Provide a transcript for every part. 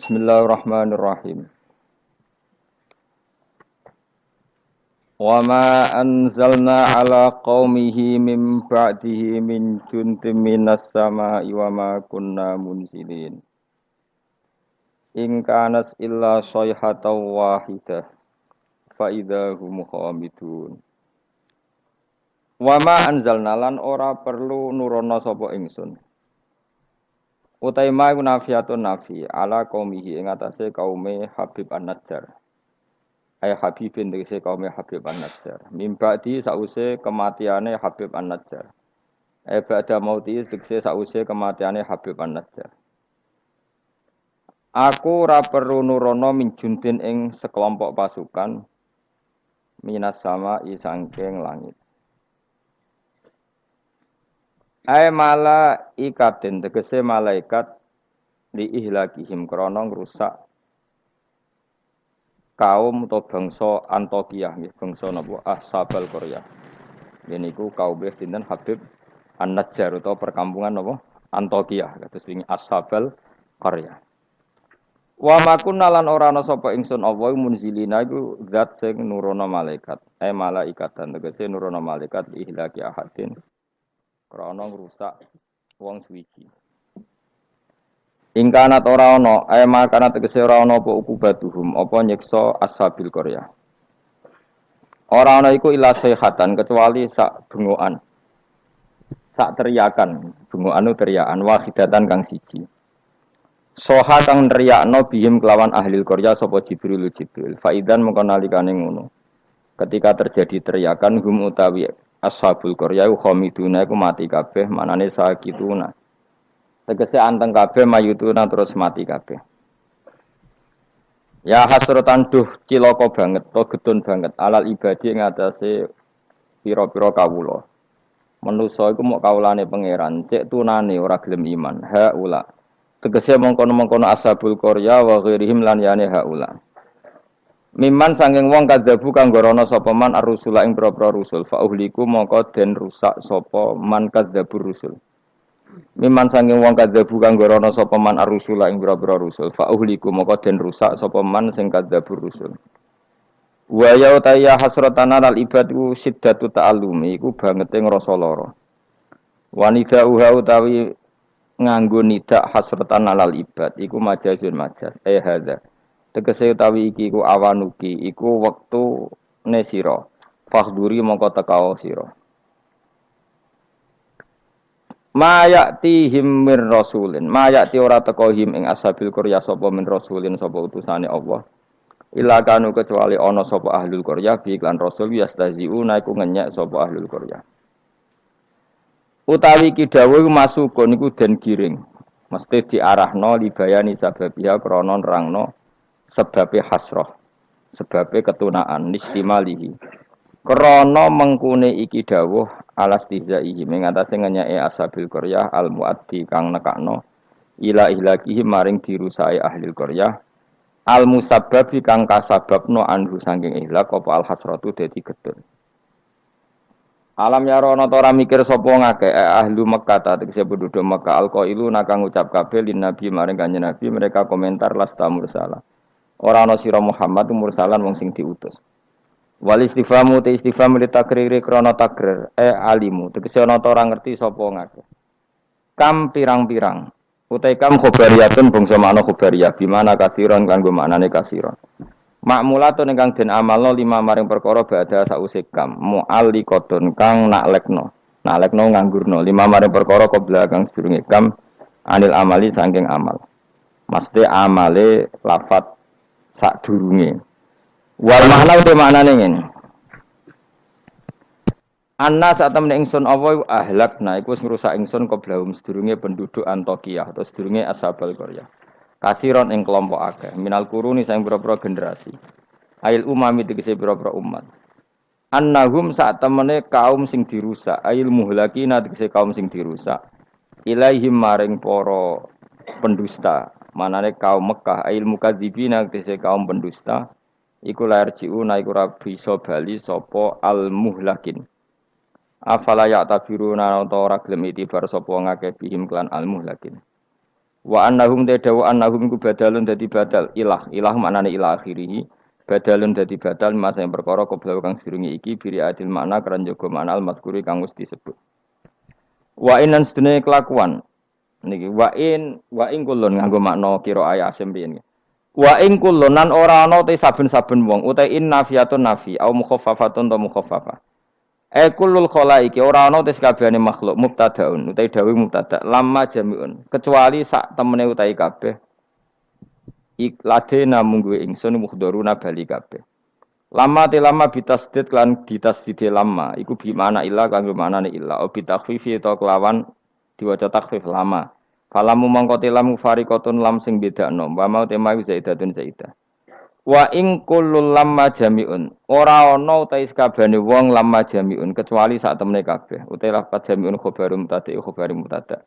Bismillahirrahmanirrahim. Wa ma anzalna ala qaumihi min ba'dihi min juntim minas sama'i wa ma kunna munzilin. In kanas illa sayhatan wahidah fa idahum khamidun. Wa ma anzalna lan ora perlu nurono sapa ingsun. Utai ma iku nafiatun nafi ala qaumihi ing atase kaume Habib An-Najjar. Ay Habibin tegese kaum Habib An-Najjar. Mimba'di sause kematiane Habib An-Najjar. Ay ba'da mauti tegese sause kematiane Habib An-Najjar. Aku ora perlu nurono min juntin ing sekelompok pasukan minas sama sangking langit. Ay malaikatin tegese malaikat li ihlakihim krana ngrusak kaum atau bangsa Antokiyah, bangsa napa Ashabal Qaryah. Niku kaum sinten Habib An-Najjar utawa perkampungan napa Antokiyah, kados wingi Ashabal Qaryah. Wa makunna lan ora ana sapa ingsun Allah munzilina iku zat sing nurono malaikat. Malaikatan tegese nurono malaikat ihlaki ahadin. Krana ngrusak wong suwiji. Ingkanat ora ana, makanat tegese ora ana apa ukubatuhum, apa nyiksa ashabil Qaryah. Ora ana iku ila sayhatan kecuali sak bengokan. Sak teriakan, bengokan teriakan wahidatan kang siji. Soha kang nriyakno bihim kelawan ahli Qaryah sapa Jibril. Faidan mengko nalikane ngono. Ketika terjadi teriakan hum utawi ashabul Qaryah khamiduna iku mati kabeh, manane sakituna. Tegese anteng kabeh mayutuna terus mati kabeh. Ya hasratan duh cilaka banget to gedun banget alal ibadi ing atase pira-pira kawula. Manusa iku mok kawulane pangeran, cek tunane ora gelem iman. Haula. Tegese mongkon-mongkon ashabul Qaryah wa ghairihim lan yane haula. Miman sanging wong kadzabu kang gorono sapa man ar-rusula ing pira-pira rusul fa uhliku mongko den rusak sapa man kadzabur rusul. Miman sanging wong kadzabu kang gorono sapa man ar-rusula ing pira-pira rusul fa uhliku moko den rusak sapa man sing kadzabur rusul. Wa ya utaya hasratan al ibadu siddatu ta'allumi iku bangete ngrasa lara. Wanida uha utawi nganggo nidak hasratan alal ibad iku majazun majaz hadza. Tegese utawi iki iku awanuki iku wektu ne sira. Fahduri mongko tekao sira. Mayatihim mir rasulin mayati ora teka him ing ashabil Qaryah sapa min rasulin sapa utusane Allah ila kanu kecuali ana sapa ahlul Qaryah bi iklan rasul yastaziuna iku ngenyek sapa ahlul Qaryah utawi ki dawuh masukun iku den giring mesti diarahno libayani sababiha krana nerangno sebabe hasrah sebabe ketunaan nistimalihi krana mengkune iki dawuh alastizaihi ing atase ngenyake ashabil Qaryah al muaddi kang nekakno ila ihlakihi maring dirusake ahli Qaryah al musabbabi kang kasababno anhu saking ihlak apa al hasratu dadi gedhe. Alam yarono ta ora mikir sapa ngake ahli Mekkah ta tegese penduduk Mekkah alqailu nakang ngucap kabeh lin nabi maring kanjeng nabi mereka komentar lasta mursala. Ora ana sira Muhammad mursalan wong sing diutus. Wal istifhamu te istifham li takriri krana takrir alimu tegese ana ta ora ngerti sapa ngake kam pirang-pirang utai kam khobariyatun bangsa makna khobariyah bimana kasiron kanggo maknane kasiron makmulatun ingkang den amalno lima maring perkara badha sause kam mu'alliqatun kang naklekno nganggurno lima maring perkara qabla kang sedurunge kam anil amali saking amal maksude amale lafat sadurunge. Wal makna uti maknane ngene. Anna sak temne ingsun apa ahlakna iku wis ngrusak ingsun qoblahum sedurunge penduduk Antokiyah atau sedurunge Ashabul Qaryah. Kasiron ing kelompok akeh minal quruni saing pira-pira generasi. Ail umami tegese pira-pira umat. Annahum sak temene kaum sing dirusak, ail muhlakina tegese kaum sing dirusak. Ilaihim maring para pendusta, manane kaum Mekah ail mukadzibina tegese kaum pendusta. Iku lair jiuna iku ora bisa bali sapa al muhlakin. Afala ya tabiruna utawa ora gelem itibar sapa ngakeh bihim klan al muhlakin. Wa annahum tadawu annahum iku badalun dadi badal ilah maknane ilah akhirih badalun dadi badal masa yang perkara qabla kang sedurunge iki biri adil makna keran jaga makna al mazkuri kang wis disebut wa inan sedene kelakuan niki wa in kulun nganggo makna kira ayat asim riyen wa in kulunan ora ana te saben-saben wong uta in nafiyatun nafi au mukhaffafatun ta mukhaffafah kullul khalaiki ora ana tes kabehane makhluk mubtadaun utawi dawuh mubtada lamma jamiun kecuali sak temene utawi kabeh ikladena munggu ingsun mukhdharuna bali kabeh lama bitasdid lan ditasdid lama iku bi mana illa kanggo manane illa o bitakhfifi ta kelawan diwaca takhfif lama falamu mangko tilam fariqatun lam sing bedakno wa mau tema zaidatun zaidah wa ing kullul lamma jami'un ora ana utahe sakabehane wong lamma jami'un kecuali sak temene kabeh utahe lafaz jami'un khobarum mutada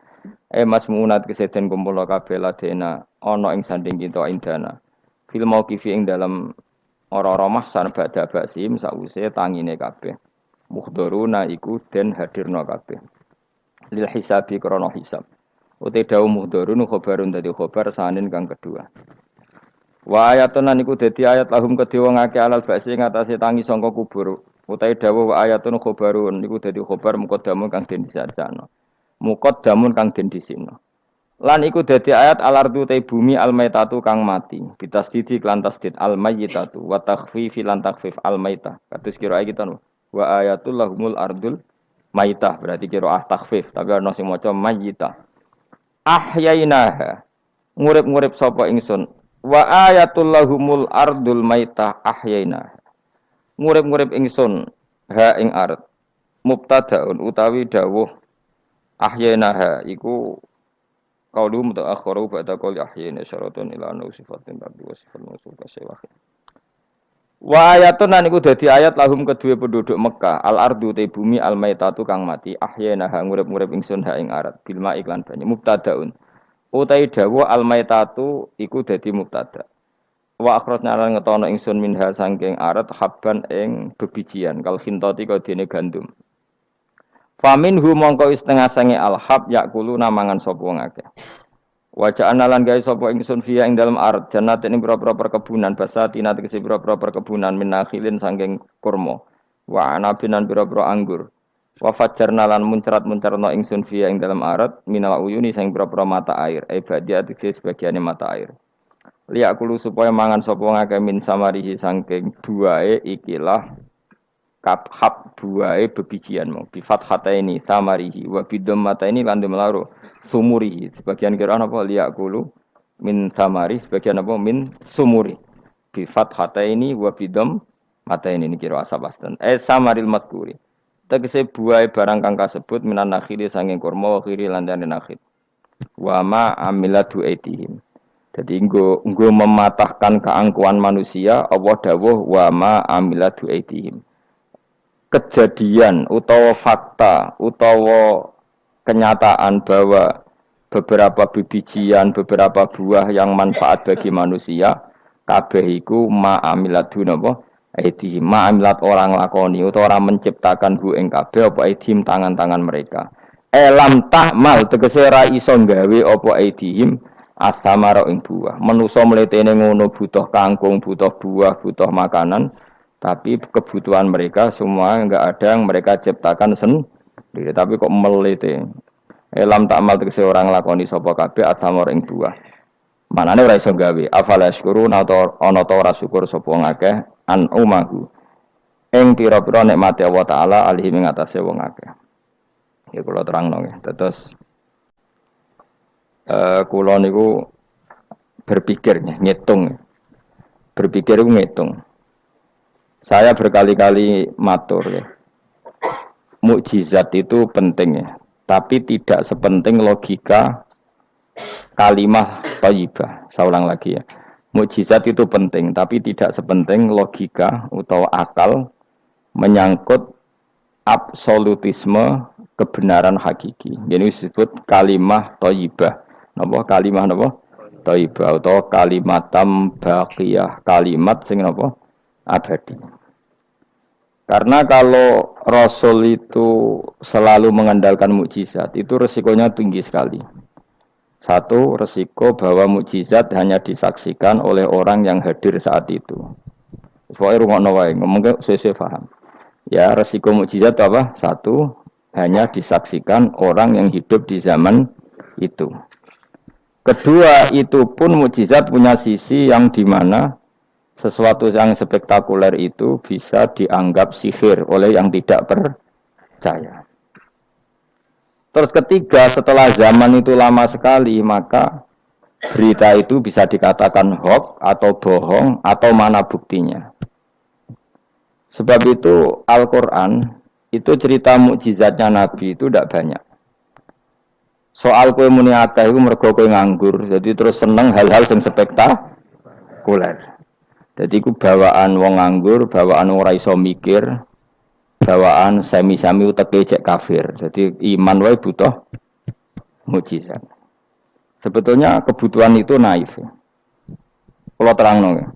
masmunat keseden kumpul kabeh ladena ana ing sanding kita indana fil mauqifi ing dalam ora-ora mahsan badha basim sause tangine kabeh muhdharuna iku den hadirna kabeh lil hisabi krana hisab utahe dawuh muhdharun khobarun dadi khobar sanin kang kedua. Wa ayatun lan iku dadi ayat lahum kedhe wong akeh alal ba'si ngatasé tangi sangka kubur. Utahe dawuh wa ayatun khobarun iku dadi khobar muqaddamun kang den disarjana. Muqaddamun kang den disina. Lan iku dadi ayat alardu te bumi almaitatu kang mati. Bitasdidi lan tasdid almayyitatu wa takhfifi lan takhfif almaitah. Kados kira kita wa ayatul lahumul ardul maitah berarti kira takhfif tapi ana sing maca mayyitah. Ahyainaha ngurip-ngurip sapa ingsun wa ayatul lahumul ardul maitah ahyaina ngurip-ngurip ingsun ha ing ard mubtadaun utawi dawuh ahyainaha iku qaulu mutaakhiru ba'da qauli ahyayna syaratun ila anna sifatin rabbi wa sifat mawsuf kasewah wa ayatun lan iku dadi ayat lahum kedue penduduk Mekah al ardu te bumi al maitatu kang mati ahyainaha ngurip-ngurip ingsun ha ing ard bil ma iklan banyu mubtadaun utai dawuh almaitatu iku dadi mubtada. Wa akhrajna lan ngetono ingsun minha saking arat habban ing bebijian kal khintati kaya dene gandum. Faminhu mongko setengah sange alhab yakulu namangan sapa wong akeh. Wa ja'alna lan gawe sapa ingsun fiya ing dalem arat jannatin ing pira-pira perkebunan basatina tegese pira-pira perkebunan minakhilin saking kurma. Wa anabin lan pira-pira anggur. Wa fajjarna lan muncrat-muncarna ingsun fiya ing dalam arat minal uyuni sing pira-pira mata air ibadiah tegese sebagiane mata air liyakulu supaya mangan sapa ngake min samarihi saking buahe ikilah kabhab buahe bebijian mau bi fathataini samarihi wa bidammataini lan demlaro sumurihi sebagian kira apa liyakulu min samari sebagian apa min sumuri bi fathataini wa bidammataini ini kira asabastan samaril madkuri tegese buah barang kang kasebut minan nakhili sanging kurma wa khiri lan dene nakhil. Wa ma amilatu aitihim. Dadi nggo mematahkan keangkuhan manusia Allah dawuh wa ma amilatu aitihim. Kejadian utawa fakta utawa kenyataan bahwa beberapa bibijian, beberapa buah yang manfaat bagi manusia kabeh iku ma amilatu napa aidihim ma'amilat orang lakoni utawa orang menciptakan hu ing kabeh apa aidihim tangan-tangan mereka. Lam tahmal tegese ra iso gawe apa aidihim asamara ing buah. Manusa mletene ngono butuh kangkung, butuh buah, butuh makanan, tapi kebutuhan mereka semua enggak ada yang mereka ciptakan sendiri, tapi kok melete. Lam tahmal tegese orang lakoni sapa kabeh asamara ing buah. Manane ora iso gawe. Afala syukurun atau ana ta ora syukur sapa ngakeh an umahu ing pira-pira nikmate Allah taala alihi ing atase wong akeh. Ya kula terangno nggih. Terus kula niku berpikir ngitung. Berpikir ngitung. Saya berkali-kali matur ya. Mukjizat itu penting ya, tapi tidak sepenting logika kalimah thayyibah. Saya ulang lagi ya. Mukjizat itu penting, tapi tidak sepenting logika atau akal menyangkut absolutisme kebenaran hakiki. Jadi disebut kalimah thayyibah. Napa kalimah napa? Thayyibah atau kalimatam baqiyah, kalimat sing napa? Abadi. Karena kalau Rasul itu selalu mengandalkan mukjizat, itu resikonya tinggi sekali. Satu, resiko bahwa mukjizat hanya disaksikan oleh orang yang hadir saat itu. Pokoknya rungokno wae, ngomongnya sesuai paham. Ya, resiko mukjizat apa? Satu, hanya disaksikan orang yang hidup di zaman itu. Kedua, itu pun mukjizat punya sisi yang dimana sesuatu yang spektakuler itu bisa dianggap sihir oleh yang tidak percaya. Terus ketiga, setelah zaman itu lama sekali, maka berita itu bisa dikatakan hoax atau bohong atau mana buktinya. Sebab itu Al-Quran itu cerita mukjizatnya Nabi itu tidak banyak. Soal kue muni akeh itu mergo kue nganggur, jadi terus seneng hal-hal yang spektakuler. Jadi ku bawaan wong nganggur, bawaan wong ora iso mikir, bawaan semi-semi uteke cek kafir. Jadi iman wae butuh mukjizat. Sebetulnya kebutuhan itu naif. Kalau terangno ya.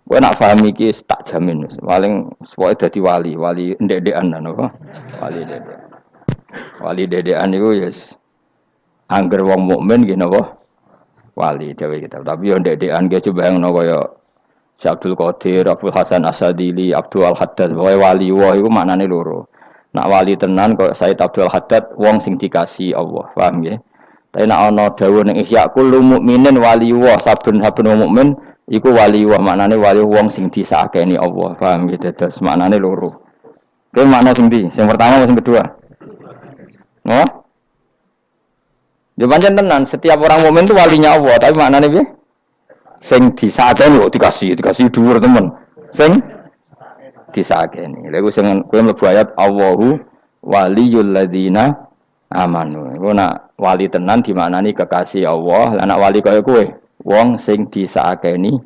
Kowe nak paham iki tak jamin wis. Paling pokoke dadi wali ndek-ndekan napa? Wali ndek. Wali dedekan iku yes. Angger wong mukmin nggih napa? Wali dhewe kita. Tapi yo ndek-ndekan ge coba ngono kaya Syekh Abdul Qadir, Abdul Hasan Asadili, Abdul Haddad, pokoke wali wah iku maknane loro. Nak wali tenan kaya Said Abdul Haddad wong sing dikasih Allah, paham nggih? Tapi nak ana dawuh ning Ihya kullu mukminin wali wah, saben-saben wong mukmin iku wali wah, maknane wali wong sing disakeni Allah, paham nggih? Dados maknane loro. Kuwi makna sing ndi? Sing pertama sing kedua? Oh? Ya pancen tenan, setiap orang mukmin itu walinya Allah, tapi maknane piye? Sing disakeni kok dikasih dhuwur temen. Sing disakeni. Lha iku sing kowe mlebu ayat Allahu waliyul ladzina amanu. Iku nak wali tenan dimaknani kekasih Allah, lah nak wali kaya kowe, wong sing disakeni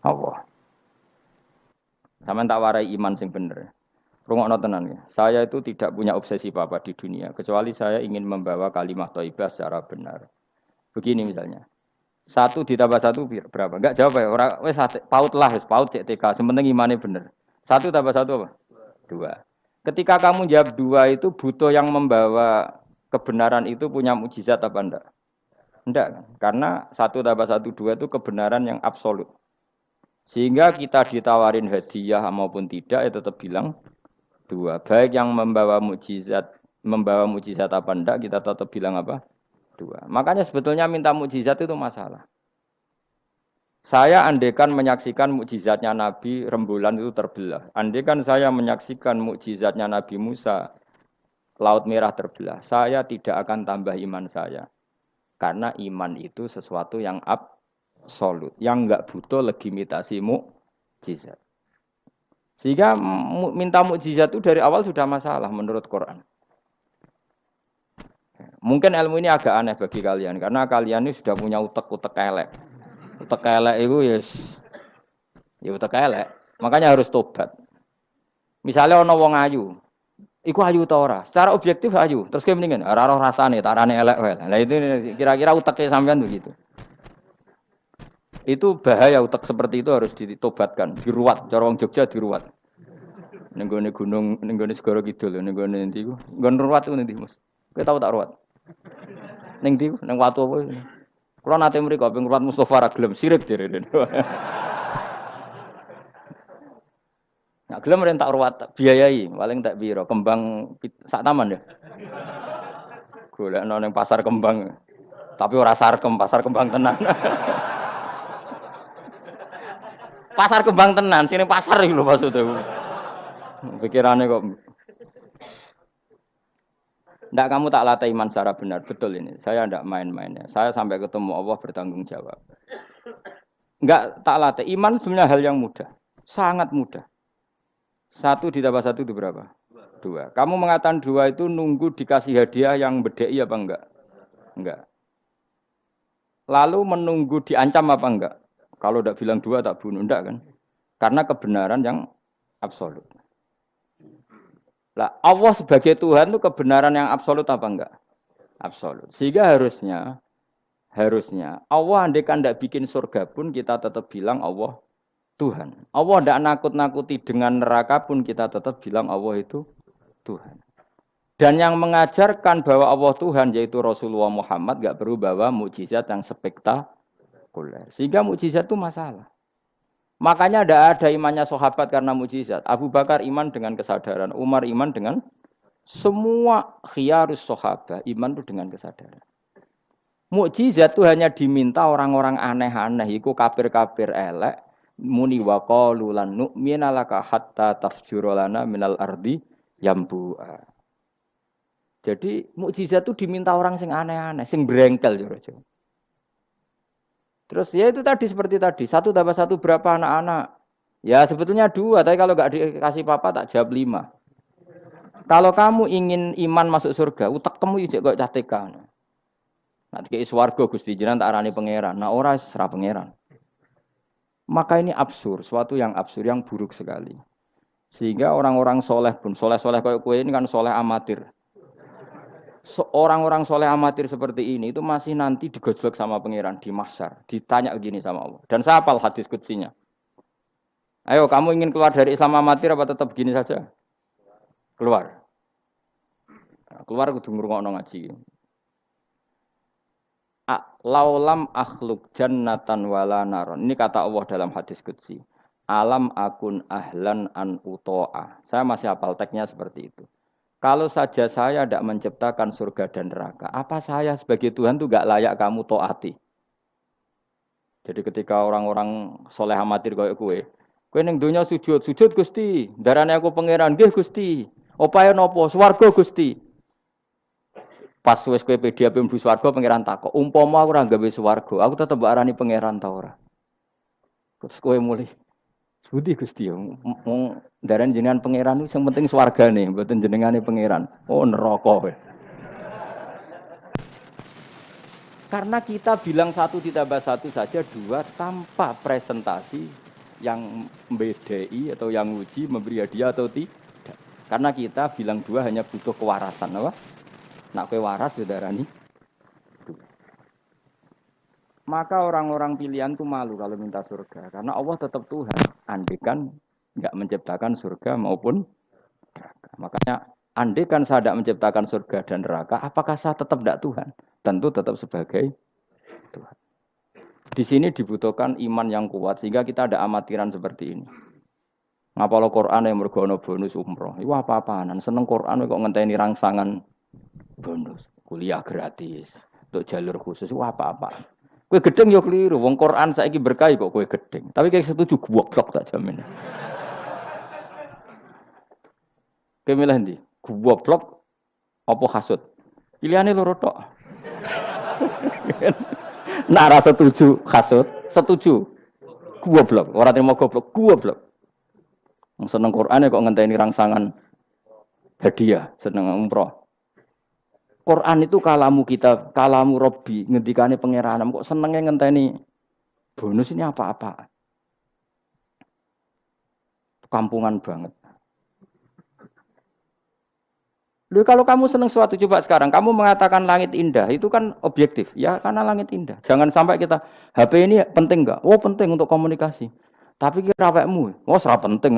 Allah. Sampeyan tak warai iman sing bener. Rungokno tenan ya. Saya itu tidak punya obsesi apa di dunia, kecuali saya ingin membawa kalimat thayyibah secara benar. Begini misalnya. 1 ditambah 1 berapa? Enggak jawab ya. Orang wis paut lah, paut cek TK. Sementing imannya bener. 1 tambah 1 apa? 2. Ketika kamu jawab 2 itu butuh yang membawa kebenaran itu punya mukjizat apa enggak? Enggak kan? Karena 1 tambah 1 2 itu kebenaran yang absolut. Sehingga kita ditawarin hadiah maupun tidak ya tetap bilang 2. Baik yang membawa mukjizat apa enggak kita tetap bilang apa? 2. Makanya sebetulnya minta mukjizat itu masalah. Saya andekan menyaksikan mukjizatnya Nabi rembulan itu terbelah. Andekan saya menyaksikan mukjizatnya Nabi Musa Laut Merah terbelah. Saya tidak akan tambah iman saya. Karena iman itu sesuatu yang absolut. Yang enggak butuh legitimasi mukjizat. Sehingga minta mukjizat itu dari awal sudah masalah menurut Quran. Mungkin ilmu ini agak aneh bagi kalian karena kalian ini sudah punya utek-utek elek. Utek elek itu ya utek elek. Makanya harus tobat. Misalnya ana wong ayu. Iku ayu ta ora? Secara objektif ayu. Terus kowe mendingan ora roh rasane, tarane elek wae. Lah itu kira-kira uteke sampean begitu. Itu bahaya utek seperti itu harus ditobatkan, diruat. Cara wong Jogja diruat. Ning gone gunung, ning gone segara kidul, ning gone endi iku? Nggon ruat ku endi, Mas? Kowe tau tak ruat? Ning ndi? Ning watu apa? Kula nate mriko ping ruat Mustofa ra gelem sirik direne. Nak gelem ren tak ruat biayai, paling tak piro? Kembang sak taman ya. Golekno ning pasar kembang. Tapi ora sarkem, pasar kembang tenan. Pasar kembang tenan, sini pasar iki lho maksudku. Pikirane kok ndak kamu tak latih iman secara benar, betul ini. Saya ndak main-mainnya. Saya sampai ketemu Allah bertanggung jawab. Enggak tak latih. Iman sebenarnya hal yang mudah. Sangat mudah. 1 ditambah 1 itu berapa? 2. Kamu mengatakan 2 itu nunggu dikasih hadiah yang bedei apa enggak? Enggak. Lalu menunggu diancam apa enggak? Kalau ndak bilang 2 tak bunuh, enggak kan? Karena kebenaran yang absolut. Lah, Allah sebagai Tuhan itu kebenaran yang absolut apa enggak? Absolut. Sehingga harusnya Allah andekan tidak bikin surga pun kita tetap bilang Allah Tuhan. Allah tidak nakut-nakuti dengan neraka pun kita tetap bilang Allah itu Tuhan. Dan yang mengajarkan bahwa Allah Tuhan yaitu Rasulullah Muhammad gak perlu bawa mukjizat yang spektakuler. Sehingga mukjizat itu masalah. Makanya tidak ada imannya sahabat karena mukjizat. Abu Bakar iman dengan kesadaran, Umar iman dengan semua khiyarus sahabat iman itu dengan kesadaran. Mukjizat itu hanya diminta orang-orang aneh-aneh, iku kafir-kafir elek, muni wa qalu lan nu'mina laka hatta tafjura lana minal ardi yambu'a. Jadi mukjizat itu diminta orang sing aneh-aneh, sing brengkel jero. Terus ya itu tadi seperti tadi, 1+1 berapa anak-anak? Ya sebetulnya 2, tapi kalau nggak dikasih papa tak jawab 5. Kalau kamu ingin iman masuk surga, utek kamu ijek kok catekan. Nah dikei swarga Gusti jenengan tak arani pangeran. Nah ora serah pangeran. Maka ini absurd, suatu yang absurd, yang buruk sekali. Sehingga orang-orang soleh pun, soleh-soleh kayak kue ini kan soleh amatir. Orang-orang soleh amatir seperti ini itu masih nanti digojlok sama pangeran di mahsyar, ditanya begini sama Allah. Dan saya hafal hadis qudsinya. Ayo kamu ingin keluar dari Islam amatir apa tetap begini saja? Keluar. Nah, keluar kudu ngrungokno ngaji. Laulam akhluk jannatan wala naron. Ini kata Allah dalam hadis qudsi. Alam akun ahlan an uto'a. Saya masih hafal teksnya seperti itu. Kalau saja saya tidak menciptakan surga dan neraka, apa saya sebagai Tuhan itu gak layak kamu taati? Jadi ketika orang-orang soleh amatir kayak kue ning dunya sujud Gusti, darane aku pangeran nggih Gusti. Opae napa? Swarga Gusti. Pas wis kowe pede ape mlebu swarga pangeran takok, umpama aku ora gawe swarga, aku tetep arani pangeran ta ora? Terus kowe mulih Budi Gusti ya, wong daran jenengan pangeran itu yang penting swargane, mboten jenengane pangeran. Oh neraka kowe. Karena kita bilang 1+1 saja 2 tanpa presentasi yang membedai atau yang uji memberi hadiah atau tidak. Karena kita bilang 2 hanya butuh kewarasan, apa? Nak kowe waras ya darani. Maka orang-orang pilihan itu malu kalau minta surga. Karena Allah tetap Tuhan. Andikan enggak menciptakan surga maupun neraka. Makanya andikan saya tidak menciptakan surga dan neraka, apakah saya tetap tidak Tuhan? Tentu tetap sebagai Tuhan. Di sini dibutuhkan iman yang kuat sehingga kita ada amatiran seperti ini. Ngapalo Quran yang mergono bonus umroh. Itu apa-apaan. Seneng Quran kok ngenteni rangsangan bonus. Kuliah gratis. Untuk jalur khusus itu apa-apaan. Kue gedeng yo keliru, wong Quran saiki berkah kok kue gedeng. Tapi kayak setuju goblok tak jamin. Kowe milih ndi? Goblok apa hasud? Pilihane loro tok. Nara setuju hasud, setuju goblok. Ora terima goblok. Wong seneng Quran kok ngenteni rangsangan hadiah, seneng umroh. Quran itu kalamu kita, kalamu Robbi, ngendikane pangeran. Kok senengnya ngenteni bonus ini apa-apa? Kampungan banget. Lalu kalau kamu seneng sesuatu, coba sekarang kamu mengatakan langit indah, itu kan objektif, ya karena langit indah. Jangan sampai kita HP ini penting enggak? Oh penting untuk komunikasi. Tapi kira awakmu, oh serap penting.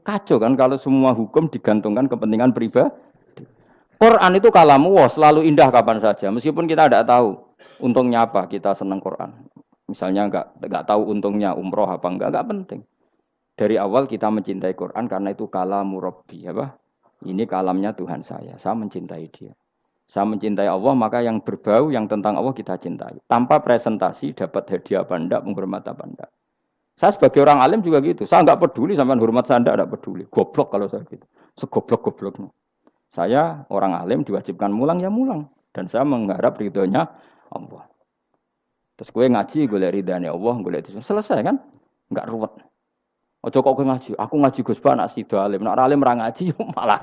Kacau kan kalau semua hukum digantungkan kepentingan pribadi. Quran itu kalamu wah selalu indah kapan saja. Meskipun kita tidak tahu untungnya apa kita senang Quran. Misalnya enggak tahu untungnya umroh apa enggak penting. Dari awal kita mencintai Quran karena itu kalamu Rabbi, apa? Ini kalamnya Tuhan saya mencintai dia. Saya mencintai Allah, maka yang berbau yang tentang Allah kita cintai. Tanpa presentasi dapat hadiah apa enggak, menghormat apa enggak. Saya sebagai orang alim juga gitu. Saya enggak peduli sama hormat saya enggak peduli. Goblok kalau saya gitu. Segoblok-gobloknya. Saya orang alim diwajibkan mulang ya mulang. Dan saya mengharap ridhonya Allah. Terus gue ngaji, gue lihat ridhonya Allah, gue lihat itu. Selesai kan? Enggak ruwet. Ojo kok gue ngaji. Aku ngaji Gus Ba, anak sido alim. Nak alim ra ngaji, malah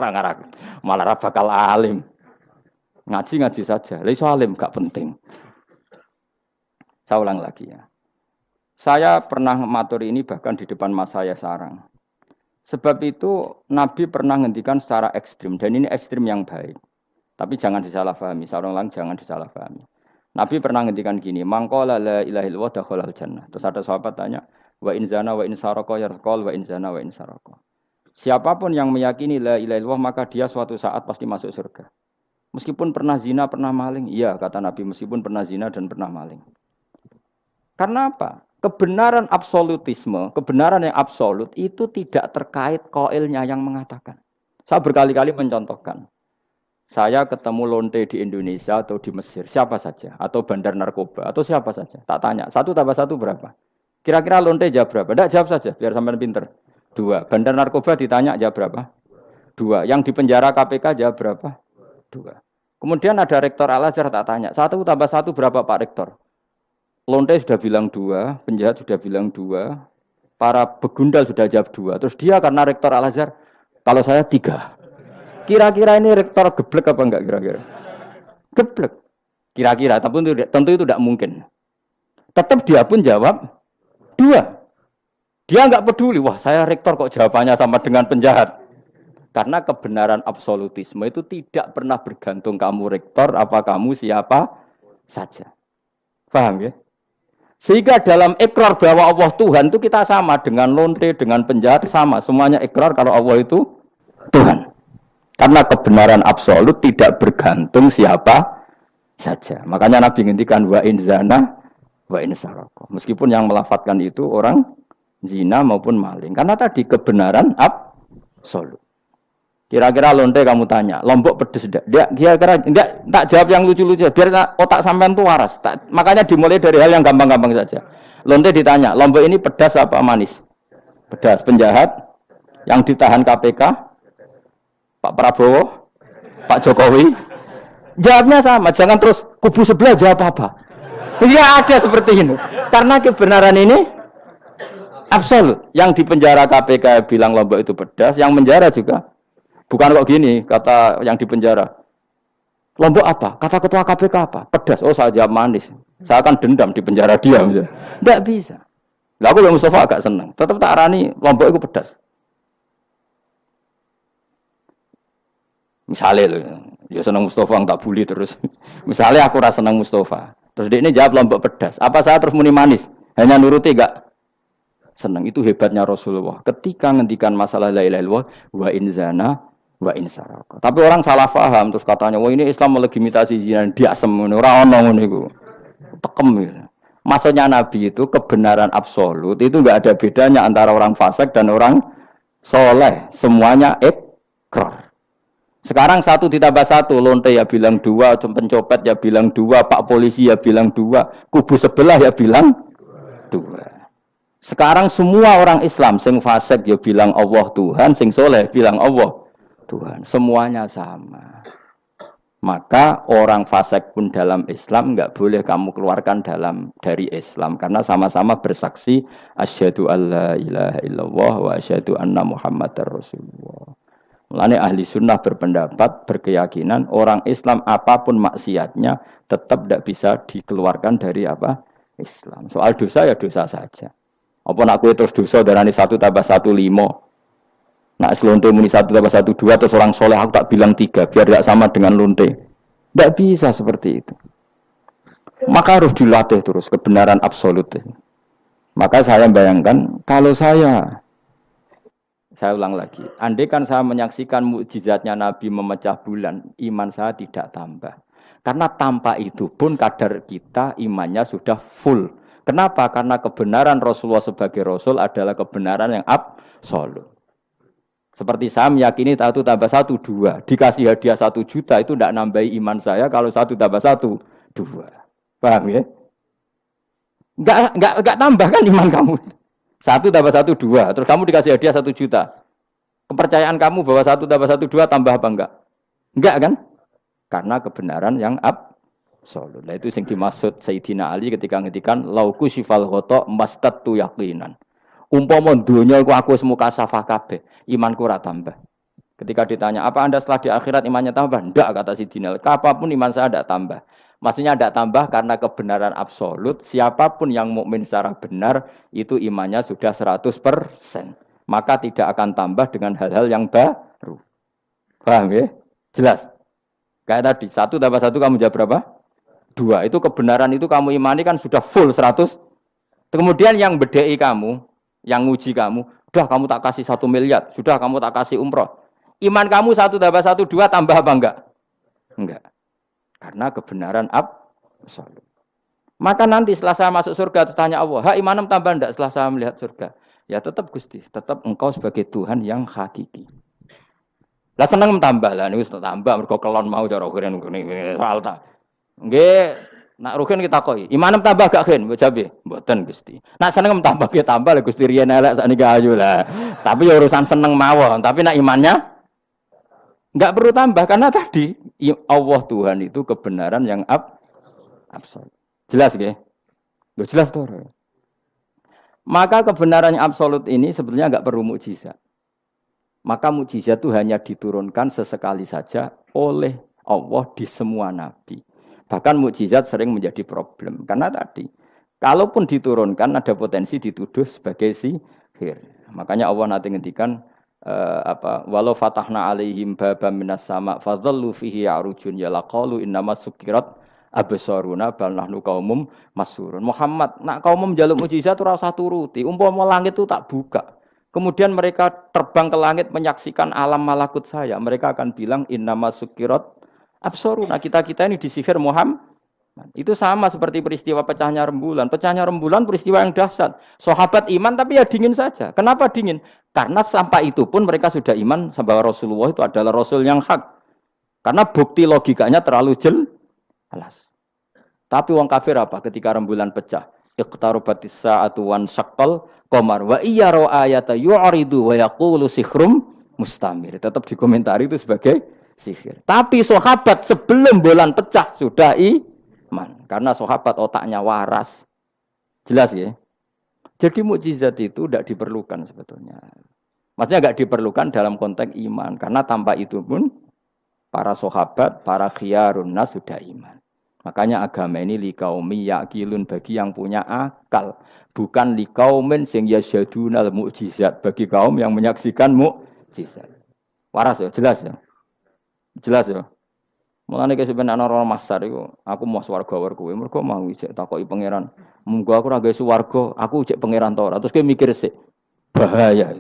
ra bakal alim. Ngaji saja. Lah iso alim gak penting. Saya ulang lagi ya. Saya pernah matur ini bahkan di depan mas saya sarang. Sebab itu Nabi pernah ngendikan secara ekstrim dan ini ekstrim yang baik. Tapi jangan disalahpahami, sarang jangan disalahpahami. Nabi pernah ngendikan gini, mangqala la ilaha illallah dakhalal jannah. Terus ada sahabat tanya, wa in zana wa in saraka yarqal wa in zana wa in saraka. Siapapun yang meyakini la ilaha illallah maka dia suatu saat pasti masuk surga. Meskipun pernah zina, pernah maling. Iya, kata Nabi, meskipun pernah zina dan pernah maling. Karena apa? Kebenaran absolutisme, kebenaran yang absolut itu tidak terkait qailnya yang mengatakan. Saya berkali-kali mencontohkan. Saya ketemu lonte di Indonesia atau di Mesir, siapa saja. Atau bandar narkoba, atau siapa saja. Tak tanya, 1+1 berapa? Kira-kira lonte jawab berapa? Tidak, jawab saja, biar sampean pinter. 2. Bandar narkoba ditanya jawab berapa? 2. Yang di penjara KPK jawab berapa? 2. Kemudian ada rektor Al-Azhar tak tanya, 1+1 berapa Pak Rektor? Lonte sudah bilang 2, penjahat sudah bilang 2, para begundal sudah jawab 2. Terus dia karena rektor Al-Azhar, kalau saya 3. Kira-kira ini rektor geblek apa enggak kira-kira? Geblek. Kira-kira, tapi tentu itu tidak mungkin. Tetap dia pun jawab 2. Dia enggak peduli, wah saya rektor kok jawabannya sama dengan penjahat. Karena kebenaran absolutisme itu tidak pernah bergantung kamu rektor, apa kamu siapa saja. Paham ya? Sehingga dalam ikrar bahwa Allah Tuhan itu kita sama dengan lonte, dengan penjahat sama. Semuanya ikrar kalau Allah itu Tuhan. Karena kebenaran absolut tidak bergantung siapa saja. Makanya Nabi ngendikan wa in zana wa in saraka. Meskipun yang melafadzkan itu orang zina maupun maling. Karena tadi kebenaran absolut. Kira-kira lonte kamu tanya, Lombok pedes enggak? Dia kira-kira enggak, tak jawab yang lucu-lucu biar otak sampean tuh waras. Makanya dimulai dari hal yang gampang-gampang saja. Lonte ditanya, Lombok ini pedas apa manis? Pedas. Penjahat yang ditahan KPK, Pak Prabowo, Pak Jokowi. Jawabnya sama, jangan terus kubu sebelah jawab apa. Ya ada seperti ini. Karena kebenaran ini absolut. Yang di penjara KPK bilang Lombok itu pedas, yang menjara juga. Bukan kok gini, kata yang di penjara. Lombok apa? Kata ketua KPK apa? Pedas. Oh, saya jawab manis. Saya akan dendam di penjara dia. Tidak bisa. Lah aku yang Mustafa agak senang. Tetap tak arani Lombok itu pedas. Misalnya loh, ya senang Mustafa tak bully terus. Misalnya aku rasa senang Mustafa. Terus dia ini jawab Lombok pedas. Apa saya terus muni manis? Hanya nuruti enggak? Senang. Itu hebatnya Rasulullah. Ketika ngendikan masalah la ilaha illallah wa in zana wa in saraka. Tapi orang salah paham terus katanya, "Wah, ini Islam melegitimasi zina." Diasem ngono, ora ono ngono iku. Tekem ya. Maksudnya Nabi itu kebenaran absolut itu enggak ada bedanya antara orang fasik dan orang soleh. Semuanya ikrar. Sekarang 1+1, lonte ya bilang 2, pencopet ya bilang 2, Pak Polisi ya bilang 2, kubu sebelah ya bilang 2. Sekarang semua orang Islam sing fasik ya bilang Allah Tuhan, sing soleh bilang Allah Tuhan. Semuanya sama. Maka orang fasik pun dalam Islam enggak boleh kamu keluarkan dari Islam karena sama-sama bersaksi asyhadu alla ilaha illallah wa asyhadu anna muhammadar rasulullah. Mulane ahli sunnah berpendapat, berkeyakinan orang Islam apapun maksiatnya tetap tidak bisa dikeluarkan dari apa? Islam. Soal dosa ya dosa saja. Apa nak kowe terus dosa darani 1+1 5. Nak lonte muni 1+1 2 terus orang soleh aku tak bilang 3 biar tidak sama dengan lonte. Tidak bisa seperti itu. Maka harus dilatih terus kebenaran absolut. Maka saya bayangkan kalau saya ulang lagi, andai kan saya menyaksikan mukjizatnya Nabi memecah bulan, iman saya tidak tambah. Karena tanpa itu pun kadar kita imannya sudah full. Kenapa? Karena kebenaran Rasulullah sebagai Rasul adalah kebenaran yang absolut. Seperti saya meyakini 1+1 2. Dikasih hadiah 1 juta itu tidak nambahi iman saya kalau 1+1 2. Paham ya? Enggak tambah kan iman kamu. 1+1 2. Terus kamu dikasih hadiah 1 juta. Kepercayaan kamu bahwa 1+1 2 tambah apa enggak? Enggak kan? Karena kebenaran yang absolut. Nah, itu yang dimaksud Sayyidina Ali ketika ngetikan lauku sifal khoto mastatu yaqinan. Umpama dunia iku aku semua kasafah kabeh, imanku ora tambah. Ketika ditanya, apa Anda setelah di akhirat imannya tambah? Enggak, kata Sidina. Apapun iman saya tidak tambah. Maksudnya tidak tambah karena kebenaran absolut. Siapapun yang mukmin secara benar, itu imannya sudah 100%. Maka tidak akan tambah dengan hal-hal yang baru. Paham ya? Jelas? Kayak tadi, 1+1 kamu jawab berapa? 2. Itu kebenaran itu kamu imani kan sudah full 100. Kemudian yang bedai kamu, yang nguji kamu, Sudah kamu tak kasih 1 miliar, sudah kamu tak kasih umroh. Iman kamu 1 tambah 1 2 tambah apa enggak? Enggak. Karena kebenaran absolut. Maka nanti setelah saya masuk surga tanya Allah, "Ha imanem tambah enggak setelah saya melihat surga?" Ya tetap Gusti, tetap engkau sebagai Tuhan yang hakiki. Lah seneng tambah lah niku tambah mergo kelon mau cara keren ngene soal ta. Nggih, nak rugen kita koi. Imanem tambah gak gen, mbok jabe. Mboten Gusti. Nak seneng tambah ge tambah lah Gusti riyen elek sakniki ayu lah. Tapi ya urusan seneng mawon, tapi nak imannya enggak perlu tambah karena tadi Allah Tuhan itu kebenaran yang absolut. Jelas nggih? Loh jelas toh. Maka kebenaran yang absolut ini sebetulnya enggak perlu mukjizat. Maka mukjizat itu hanya diturunkan sesekali saja oleh Allah di semua nabi. Bahkan mukjizat sering menjadi problem. Karena tadi, kalaupun diturunkan ada potensi dituduh sebagai sihir. Makanya Allah nanti ngendikan walau fatahna alaihim babam minas sama fadhallu fihi ya'rujun ya laqalu innamas sukirat absaruna bal nahnu qaumum masurun. Muhammad, nak kaum njaluk mukjizat ora usah turuti. Umpama langit itu tak buka. Kemudian mereka terbang ke langit menyaksikan alam malakut saya. Mereka akan bilang innama sukirat absoruna. Kita ini disihir Muhammad. Itu sama seperti peristiwa pecahnya rembulan. Pecahnya rembulan peristiwa yang dahsyat. Sahabat iman tapi ya dingin saja. Kenapa dingin? Karena sampai itu pun mereka sudah iman bahwa Rasulullah itu adalah Rasul yang hak. Karena bukti logikanya terlalu jelas. Tapi wong kafir apa ketika rembulan pecah? Iqtarubatis sa'atu wan syaqqal qamar wa iya ra ayata yu'ridu wa yaqulu sikhrum mustamir. Tetap dikomentari itu sebagai sihir. Tapi sahabat sebelum bulan pecah sudah iman. Karena sahabat otaknya waras. Jelas ya? Jadi mukjizat itu tidak diperlukan sebetulnya. Maksudnya enggak diperlukan dalam konteks iman. Karena tanpa itu pun para sahabat, para khiyarun nas sudah iman. Makanya agama ini liqaumi yaqilun bagi yang punya akal, bukan liqaumin sing yasyadunal mukjizat bagi kaum yang menyaksikan mukjizat. Waras ya, jelas ya. Jelas ya. Mulane ke sampeyan ana ora masar iku, aku mau swarga war kowe, mergo mau ijek takoki pangeran. Munggo aku ora gawe swarga, aku ijek pangeran ta ora. Terus kowe mikir sik. Bahaya.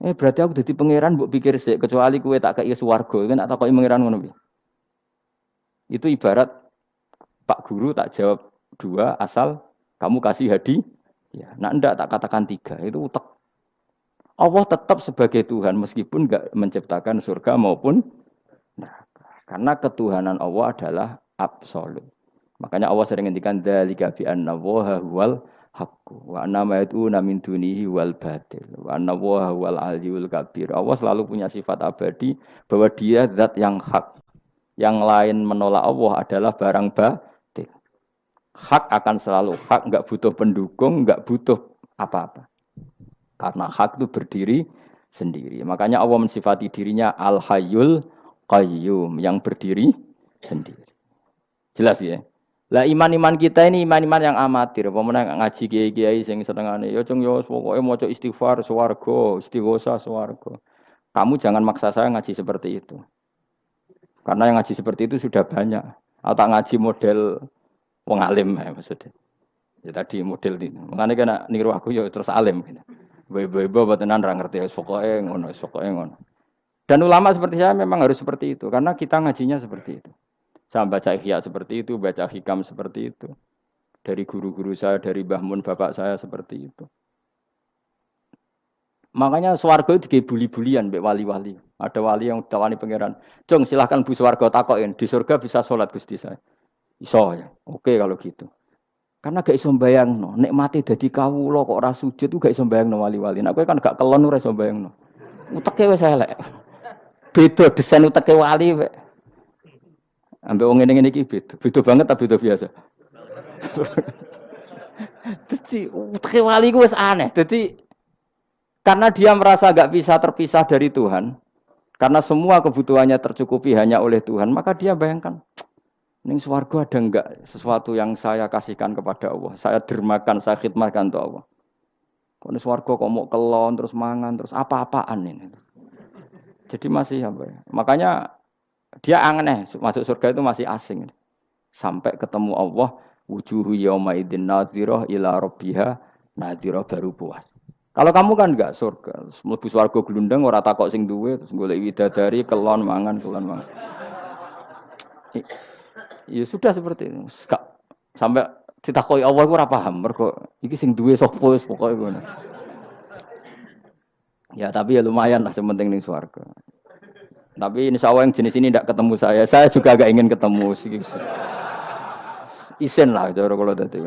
Berarti aku dadi pangeran mbok pikir sik, kecuali kowe tak kei swarga, kowe tak takoki pangeran ngono piye? Itu ibarat Pak Guru tak jawab 2 asal kamu kasih hadiah. Ya, nah enggak tak katakan 3. Itu utek. Allah tetap sebagai Tuhan meskipun enggak menciptakan surga maupun neraka. Karena ketuhanan Allah adalah absolut. Makanya Allah sering ngendikan dzalika bi anna Allaha huwal haqqu wa anna ma yad'una min dunihi wal batil wa anna Allaha huwal aliyyul kabir. Allah selalu punya sifat abadi bahwa Dia zat yang hak. Yang lain menolak Allah adalah barang batil. Hak akan selalu hak, enggak butuh pendukung, enggak butuh apa-apa. Karena hak itu berdiri sendiri. Makanya Allah mensifati dirinya Al-Hayyul Qayyum, yang berdiri sendiri. Jelas ya? Lah iman-iman kita ini iman-iman yang amatir. Pemenang ngaji kiai-kiai sing senengane ya cung yo pokoke maca istighfar swarga, istighosa swarga. Kamu jangan maksa saya ngaji seperti itu. Karena yang ngaji seperti itu sudah banyak. Atau ngaji model wong alim maksudnya. Ya tadi model ini. Makanya kena niru aku ya terus alim. Ibu-ibu tenan ra ngerti pokoke ngono, pokoke ngono. Dan ulama seperti saya memang harus seperti itu karena kita ngajinya seperti itu. Saya baca Ihya seperti itu, baca Hikam seperti itu. Dari guru-guru saya, dari Mbah Mun bapak saya seperti itu. Makanya swarga itu dibuli-bulian mbek wali-wali. Ada wali yang tawani pangeran. Jong silahkan bu swarga takokin. Di surga bisa sholat Gusti saya. Iso ya. Oke kalau gitu. Karena gak iso mbayangno. Nek mati dadi kawula kok ora sujud itu gak iso mbayangno wali-wali. Nek kowe kan gak kelon ora iso mbayangno. Uteke wis elek. Beda desain uteke wali wek. Ambek wong ngene-ngene iki beda. Beda banget ta beda biasa. Dadi uteke wali ku wis aneh. Dadi karena dia merasa gak bisa terpisah dari Tuhan. Karena semua kebutuhannya tercukupi hanya oleh Tuhan. Maka dia bayangkan. Ning swarga ada enggak sesuatu yang saya kasihkan kepada Allah. Saya dermakan, saya khidmatkan untuk Allah. Kok ning swarga kok mau kelon, terus mangan, terus apa-apaan ini. Jadi masih apa ya. Makanya dia aneh. Masuk surga itu masih asing. Sampai ketemu Allah. Wujuhu yawma idin nadhirah ila rabbiha nadhirah baru puas. Kalau kamu kan enggak surga, mlebu swarga glundeng ora takok sing duwe terus golek widadari kelon mangan. Ya sudah seperti itu. Sampai ditakoki Allah iku ora paham mergo iki sing duwe sapa wis pokoke ngono. Ya tapi ya lumayan lah sementing ning swarga. Tapi insya Allah yang jenis ini tidak ketemu saya. Saya juga agak ingin ketemu. Isen lah cara kalau tadi.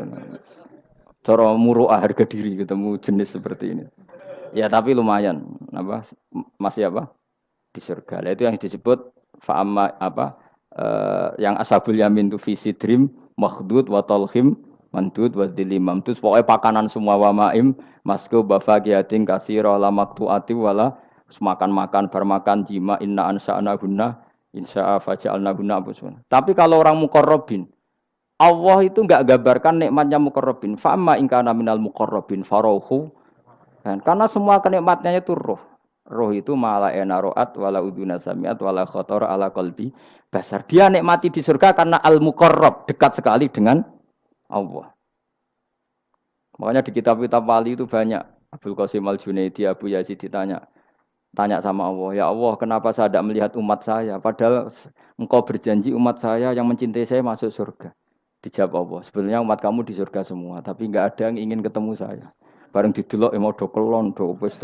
Cara muruah harga diri ketemu jenis seperti ini. Ya tapi lumayan. Apa masih apa di surga. Nah, itu yang disebut fa'ama apa yang ashabul yamin tu fi sidrim makhdud wa talhim mandud wa dilimam. Itu pokoknya pakanan semua wa ma'im masku bafaqiyatin katsira la maqtu'ati wala makan-makan bermakan jima inna ansa'na gunna insya'a faja'alna gunna. Tapi kalau orang muqarrabin Allah itu enggak gambarkan nikmatnya muqarrabin. Fa amma in kana minal muqarrabin faruhu. Karena semua kenikmatnya itu roh. Roh itu mala enaroat wala uduna samiat wala khotor ala qalbi basar. Dia nikmati di surga karena al-muqarrab, dekat sekali dengan Allah. Makanya di kitab-kitab wali itu banyak. Abdul Qasim Al-Junaidi, Abu Yazid tanya sama Allah, ya Allah, kenapa saya tidak melihat umat saya? Padahal engkau berjanji umat saya yang mencintai saya masuk surga. Dijawab Allah, sebenarnya umat kamu di surga semua, tapi enggak ada yang ingin ketemu saya. Bareng didelok mau do kelon do wis.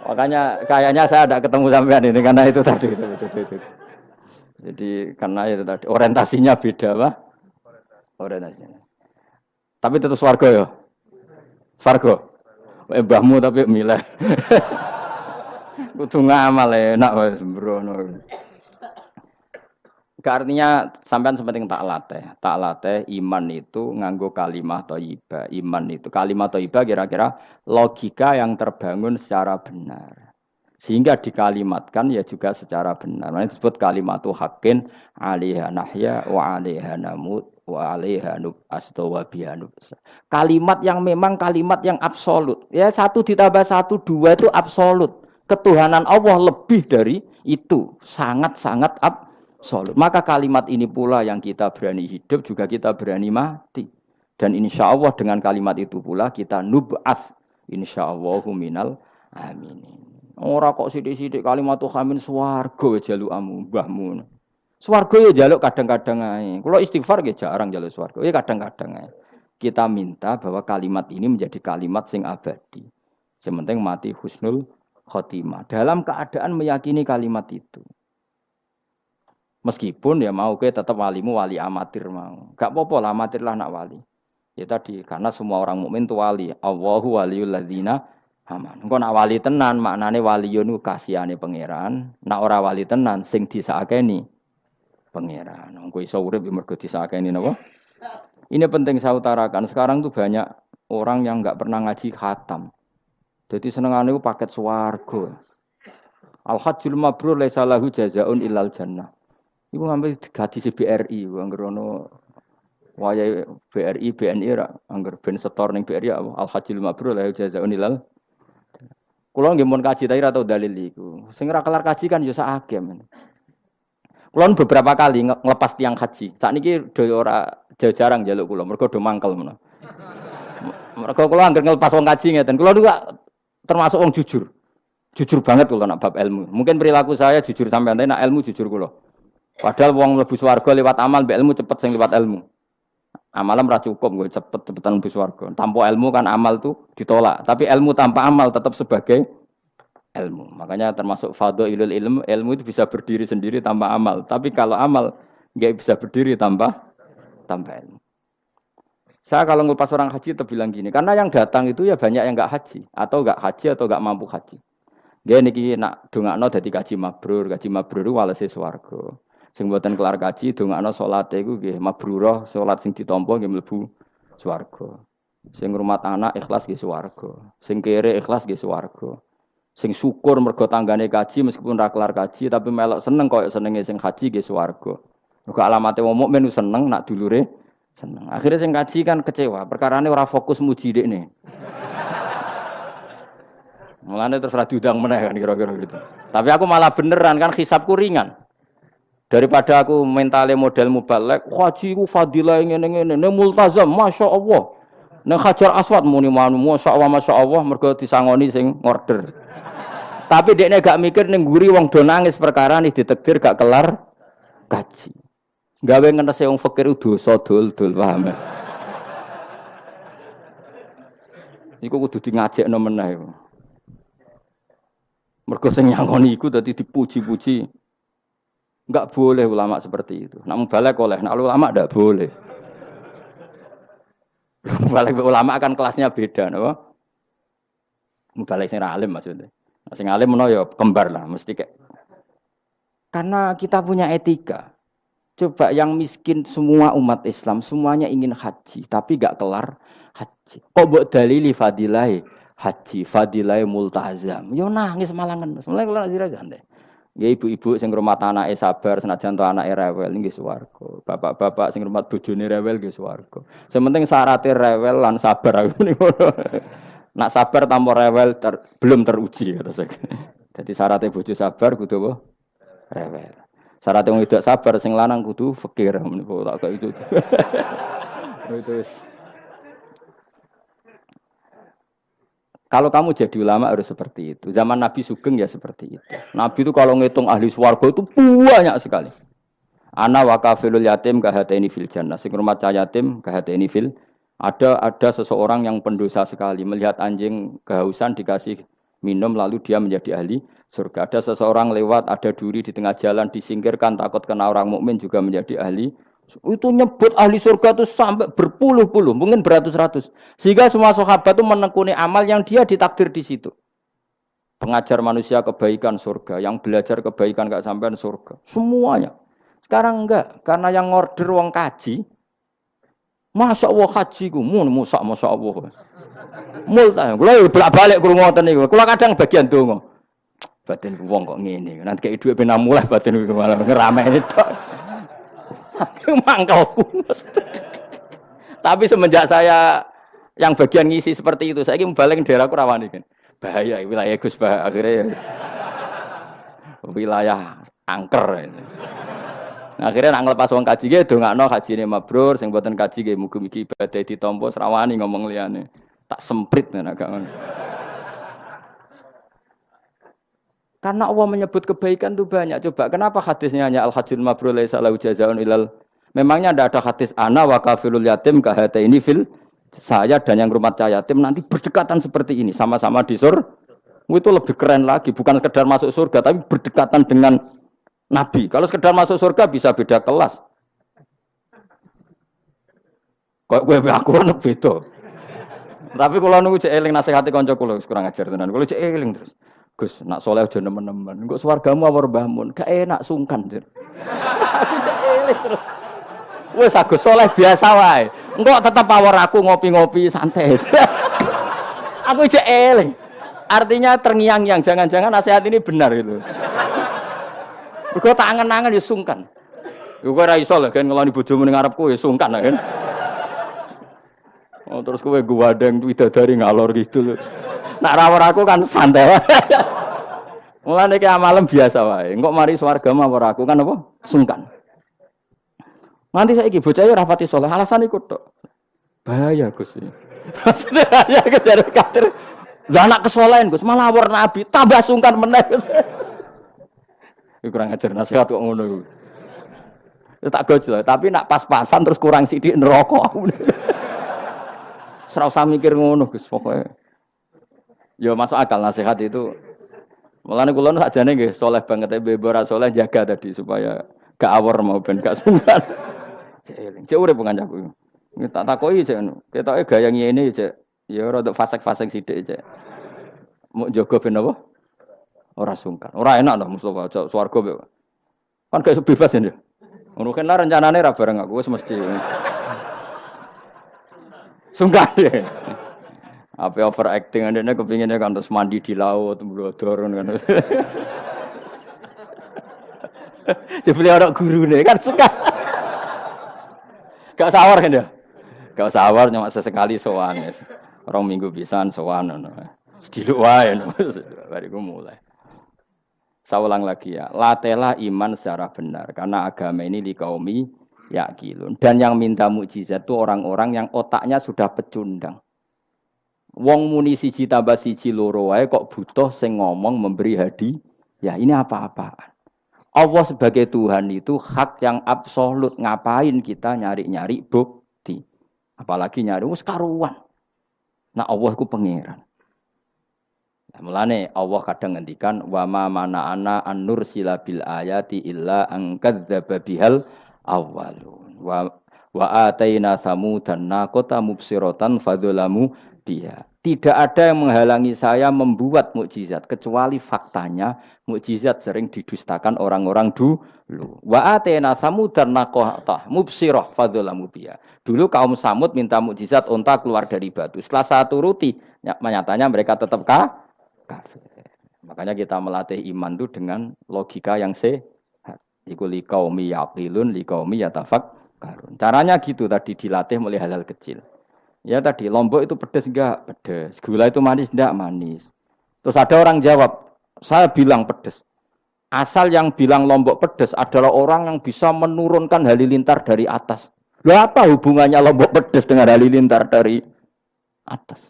Makanya kayaknya saya tidak ketemu sampean ini karena itu tadi. Jadi karena itu tadi orientasinya beda, Pak. Orientasinya. Tapi tetap swarga ya. Swarga. Mbahmu tapi milih. Kudu ngamal enak wae sembrono. Artinya sampean sepenting tak latih iman itu nganggo kalimah thayyibah. Iman itu kalimah thayyibah kira-kira logika yang terbangun secara benar. Sehingga dikalimatkan ya juga secara benar. Nah, disebut kalimatu haqqin 'alaiha nahya wa 'alaiha namut wa 'alaiha nub'astu wa biha nub'as. Kalimat yang memang kalimat yang absolut. Ya 1 ditambah 1 2 itu absolut. Ketuhanan Allah lebih dari itu, sangat-sangat absolut. Maka kalimat ini pula yang kita berani hidup juga kita berani mati. Dan insya Allah dengan kalimat itu pula kita nub'ats insya Allahu minal aminin. Ora kok sithik-sithik kalimat hamin swarga jalukamu mbahmu. Swarga ya jaluk kadang-kadang ae. Kula istighfar nggih jarang jaluk swarga. Ya kadang-kadang ae. Kita minta bahwa kalimat ini menjadi kalimat sing abadi. Sementing mati husnul khotimah. Dalam keadaan meyakini kalimat itu. Meskipun ya mau ke tetap walimu wali amatir mau. Gak apa-apa lah amatir lah nak wali. Ya tadi karena semua orang mukmin itu wali. Allahu waliyul ladzina aman. Engko nak wali tenan maknane waliyun ku kasihane pangeran. Nak ora wali tenan sing disakeni pangeran. Engko iso urip mergo disakeni napa? Ini penting saya utarakan. Sekarang tuh banyak orang yang enggak pernah ngaji khatam. Jadi senengane ku paket swarga. Al-hajjul mabrur laisa lahu jazaa'un illal jannah. Iku ngambil gaji BRI, angger ono wayahe BRI, BNI ra, angger ben setor ning BRI al-hajjul mabrur la jazaa'un ilal. Kula nggih mun kaji ta ora tau dalil iku. Sing ora kelar kaji kan yo sakake men. Kula beberapa kali ngelepas tiang haji. Sakniki do ora jarang njaluk kula, mergo do mangkel menawa. Mergo kula angger ngelepas wong kaji ngeten. Kula niku termasuk wong jujur. Jujur banget kula nak bab ilmu. Mungkin perilaku saya jujur sampean, tapi nak ilmu jujur kula. Padahal wong mlebu swarga lewat amal, mbek ilmu cepet sing lewat ilmu. Amalan ora cukup nggo cepet-cepetan mlebu swarga. Tanpa ilmu kan amal tuh ditolak, tapi ilmu tanpa amal tetap sebagai ilmu. Makanya termasuk fadhailul ilmu itu bisa berdiri sendiri tanpa amal. Tapi kalau amal enggak bisa berdiri tanpa ilmu. Saya kalau ngelepas orang haji bilang gini, karena yang datang itu ya banyak yang enggak haji atau enggak mampu haji. Dia niki nak dongakno dadi kaji mabrur walese swarga. Sing mboten kelar kaji dongakno salate iku nggih mabrurah, salat sing ditampa nggih mlebu swarga. Sing ngrumat anak ikhlas nggih swarga. Sing kere ikhlas nggih swarga. Sing syukur mergo tanggane kaji meskipun ra kelar kaji tapi melok seneng koyo senenge sing haji nggih swarga. Mergo alamate wong mukmin seneng nak dulure seneng. Akhirnya sing kaji kan kecewa, perkarane ora fokus muji dekne. Mulane terus ra diundang meneh kan kira-kira gitu. Tapi aku malah beneran kan hisabku ringan. Daripada aku mentale model mubalek, haji ku fadilah ngene-ngene, multazam, Masya Allah. Nang Hajar Aswad muni masyaallah mergo disangoni sing ngorder. Tapi dekne gak mikir ning nguri wong do nangis perkara nih ditakdir gak kelar kaji. Gawe ngenese wong fakir dosa dul-dul paham. Iku kudu di ngajekno meneh. Mergo sing nyangoni iku dadi dipuji-puji. Enggak boleh ulama seperti itu. Nak mubalek oleh, nak ulama ndak boleh. Mubalek ulama kan kelasnya beda, napa? Mubalek sing alim maksudnya. Sing alim menawa ya kembar lah, mesti kayak. Karena kita punya etika. Coba yang miskin semua umat Islam, semuanya ingin haji, tapi gak kelar haji. Kok mbok dalili fadilai haji, fadilai multazam. Yo nangis malangen. Mulai kula sira santai. Ya ibu-ibu sing ngrumat anake sabar senajan to anake rewel nggih swarga. Bapak-bapak sing ngrumat bojone rewel nggih swarga. Sementing syaratnya rewel lan sabar aku ngono. Nak sabar tanpa rewel belum teruji kata saya. Jadi syaratnya bojo sabar kudu apa? Rewel. Syaratnya wong tidak sabar sing lanang kudu fakir meniko tak kayak itu. Itu. Kalau kamu jadi ulama harus seperti itu. Zaman Nabi Sugeng ya seperti itu. Nabi itu kalau ngitung ahli swarga itu banyak sekali. Ana wa kafilul yatim kahataini fil jannah. Sing rumah yatim kahataini fil. Ada seseorang yang pendosa sekali melihat anjing kehausan dikasih minum lalu dia menjadi ahli surga. Ada seseorang lewat ada duri di tengah jalan disingkirkan takut kena orang mukmin juga menjadi ahli. Itu nyebut ahli surga itu sampai berpuluh-puluh, mungkin beratus-ratus. Sehingga semua sahabat itu menekuni amal yang dia ditakdir di situ. Pengajar manusia kebaikan surga, yang belajar kebaikan gak sampean surga. Semuanya. Sekarang enggak, karena yang order wong kaji. Masya Allah haji ku, masya Allah. Multa, kalau bolak-balik kurang ngoten niku. Kalau kadang bagian donga. Batin wong kok ngene. Nanti kayak duit ben mulai batin ku malah ngerameni tok. Saking mangkelku. Tapi semenjak saya yang bagian ngisi seperti itu, saya ingin balik daerahku rawani kan. Bahaya wilayah Gus Bah akhirnya wilayah angker. Nah, akhirnya nak ngelepas wong kaji ge dongakno kajine mabrur sing mboten kaji ge mugi-mugi ibadah ditampa serawani ngomong liyane. Tak semprit kan agak ngono. Karena Allah menyebut kebaikan itu banyak. Coba kenapa hadisnya hanya al-hajjul mabrur laisa lahu jazaa'un ilal. Memangnya tidak ada hadis ana wa kafilul yatim kahataini fil. Saya dan yang rumah yatim nanti berdekatan seperti ini sama-sama di surga. Itu lebih keren lagi, bukan sekedar masuk surga tapi berdekatan dengan Nabi. Kalau sekedar masuk surga bisa beda kelas. Kok kowe aku ana beda. Tapi kalau nunggu cek eling nasihati kanca kula kurang ajar tenan. Kalau cek eling terus. Gus, nak soleh aja nemen-nemen. Engko swargamu awar mbahmun, gak enak sungkan, Dir. Aku cek eling terus. Wes Agus soleh biasa wae. Engko tetep awar aku ngopi-ngopi santai. Aku cek eling. Artinya terngiang-ngiang, jangan-jangan nasihat ini benar gitu. Engko tak angen-angen ya sungkan. Yo kowe ora iso lho kan ngeloni bojomu ning ngarepku ya sungkan kan. Oh terus kowe guwadeng widadari ngalor gitu lho. Nak rawor aku kan santai wae. Mulane iki amalem biasa wae. Engko mari swarga mawar aku kan apa? Sungkan. Nanti saiki bocah ora pati saleh, alasan iku tok. Bahaya Gus. Maksudnya ya kejar kader. Lah anak kesolehan Gus, malah awor Nabi, tambah sungkan meneh. Iku kurang ajar nasihat kok ngono iku. Ya tak gojol, tapi nak pas-pasan terus kurang sithik neraka. Ora usah mikir ngono Gus, pokoke. Ya masuk akal nasihat itu. Mulane kula nu sakjane nggih saleh banget bebo ora saleh jaga tadi supaya gak awor mau ben gak sungkan. Cek urip kancaku. Tak takoki cek ketoke gaya ngene cek. Ya rada fasek-fasek sithik cek. Mau jaga ben apa? Ora sungkan. Ora enak lho Mustofa swarga kan gak bebas ya. Ngono kan lah rencanane ra bareng aku wis mesti. Sungkan ya. Apa overacting andene kepinginnya kan terus mandi di laut, blodor kan. Jebule ora gurune kan suka. Gak sawar kan ya? Gak sawar cuma sesekali sowan wis. Rong minggu pisan sowan ngono. Sediluk wae bariku mulai. Saya ulang lagi ya, latela iman secara benar karena agama ini li kaumi yaqilun. Dan yang minta mukjizat itu orang-orang yang otaknya sudah pecundang. Wong muni siji tambah siji loro wae kok butuh sing ngomong memberi hadiah. Ya ini apa-apaan. Allah sebagai Tuhan itu hak yang absolut. Ngapain kita nyari-nyari bukti? Apalagi nyari wis karuan. Nah Allah itu pangeran. Nah, mulane Allah kadang ngendikan wa ma mana'ana an nursila bil ayati illa an kadzdzaba bihal awwalun. Wa ataina samudan naqata mubsiratan fadzalamu biha. Tidak ada yang menghalangi saya membuat mukjizat kecuali faktanya mukjizat sering didustakan orang-orang dulu. Wa atena samudan naqata mubsirah fadzalamu biha. Dulu kaum Samud minta mukjizat unta keluar dari batu. Setelah saya turuti, nyatanya mereka tetap kafir. Makanya kita melatih iman itu dengan logika yang sehat. Iku liqaumi yaqilun liqaumi yatafakkarun. Caranya gitu tadi dilatih mulai hal-hal kecil. Ya tadi lombok itu pedes enggak? Pedes. Gula itu manis enggak? Manis. Terus ada orang jawab, saya bilang pedes. Asal yang bilang lombok pedes adalah orang yang bisa menurunkan halilintar dari atas. Loh apa hubungannya lombok pedes dengan halilintar dari atas?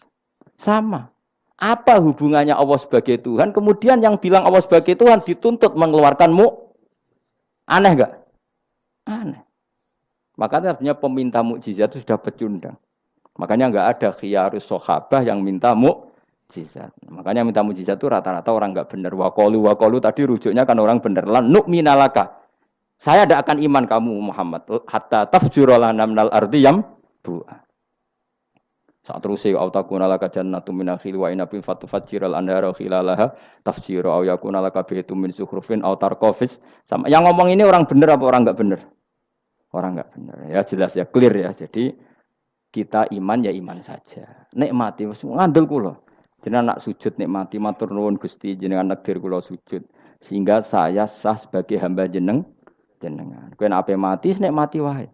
Sama. Apa hubungannya Allah sebagai Tuhan? Kemudian yang bilang Allah sebagai Tuhan dituntut mengeluarkanmu. Aneh enggak? Aneh. Makanya sebenarnya peminta mukjizat itu sudah pecundang. Makanya enggak ada khiyarus sahabah yang minta mukjizat. Makanya minta mukjizat itu rata-rata orang enggak benar. Waqalu tadi rujuknya kan orang benar. Lan nu'minalaka. Saya tidak akan iman kamu Muhammad hatta tafjura lana minal ardi yambu'a. Saat terusé autakuna laka jannatu min nakhil wa inabin fatufajjiral anhara khilalaha tafjira au yakuna laka baytun min zukhrufin aw tarqafis. Sama yang ngomong ini orang benar apa orang enggak benar? Orang enggak benar. Ya jelas ya, clear ya. Jadi kita iman ya iman saja. Nikmati wis ngandel kula. Jenengan nak sujud nikmati matur nuwun Gusti jenengan nekdir kula sujud sehingga saya sah sebagai hamba jenengan. Kowe nek ape mati nikmati wae.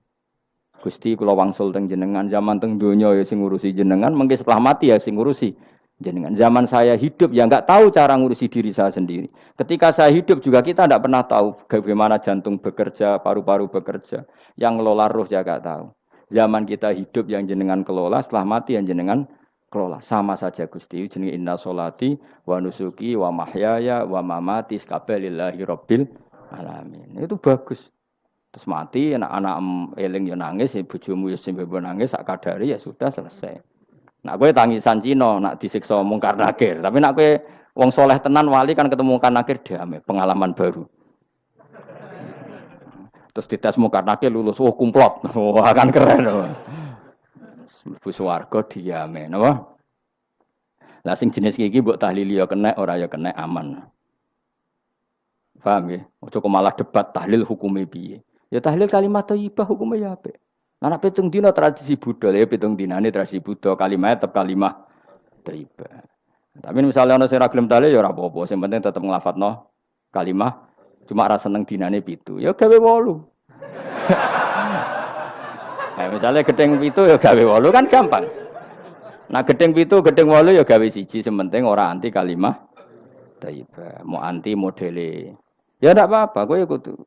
Gusti kula wangsul teng jenengan zaman teng donya ya sing ngurusi jenengan, mengke setelah mati ya sing ngurusi jenengan. Zaman saya hidup ya enggak tahu cara ngurusi diri saya sendiri. Ketika saya hidup juga kita tidak pernah tahu bagaimana jantung bekerja, paru-paru bekerja, yang ngelola roh ya enggak tahu. Zaman kita hidup yang jenengan kelola, setelah mati yang jenengan kelola. Sama saja Gusti, jenenge inna sholati wa nusuki wa mahyaya wa mamati sakabalillahi rabbil alamin. Itu bagus. Terus mati, anak-anak eling ya nangis, bojomu ya sing nangis sak kadare ya sudah selesai. Nak kowe tangisan Cina, nak disiksa mungkar nakir. Tapi nak kowe wong soleh tenan wali kan ketemu mungkar nakir damai, pengalaman baru. Terus dites mungkar nakir lulus, oh kumplot. Wah kan keren. Mlebu swarga diame, napa? Lah sing jenis iki mbok tahlili ya kena, ora ya kena aman. Paham ya? Ojo kok malah debat tahlil hukume piye. Ya tahlil kalimat thayyibah hukumnya ya apik. Anak pitung dina tradisi Buddha, ya pitung dinane tradisi Buddha, kalimat tetap kalimat thayyibah. Tapi misalnya ana sing ra gelem tahlil ya ora apa-apa, sing penting tetep nglafadzno kalimat. Cuma ra seneng dinane 7. Ya gawe 8. Nah, misalnya gedeng 7 ya gawe 8 kan gampang. Nah gedeng 7, gedeng 8 ya gawe 1, sing penting ora anti kalimat thayyibah, mau anti modele. Ya ndak apa-apa, kowe kudu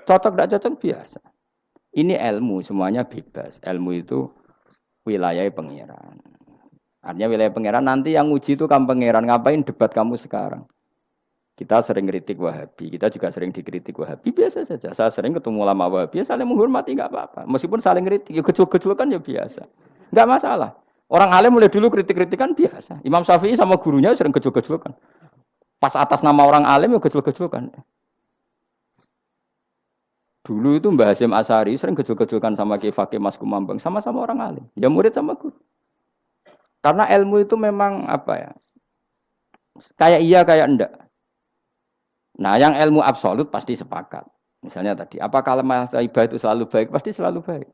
cocok tidak cocok biasa. Ini ilmu semuanya bebas. Ilmu itu wilayah pangeran. Artinya wilayah pangeran nanti yang uji itu kamu pangeran. Ngapain debat kamu sekarang? Kita sering kritik Wahabi, kita juga sering dikritik Wahabi. Biasa saja. Saya sering ketemu ulama Wahabi, saling menghormati nggak apa-apa. Meskipun saling kritik, ya gejol-gejolkan ya biasa. Nggak masalah. Orang alim mulai dulu kritik-kritikan biasa. Imam Syafi'i sama gurunya sering gejol-gejolkan. Pas atas nama orang alim ya gejol-gejolkan. Dulu itu Mbah Hasyim Asy'ari sering gejol-gejolkan sama Ki Fakih Mas Kumambang, sama-sama orang alim. Ya murid sama guru. Karena ilmu itu memang apa ya? Kayak iya kayak enggak. Nah, yang ilmu absolut pasti sepakat. Misalnya tadi, apa kalimat thayyibah itu selalu baik? Pasti selalu baik.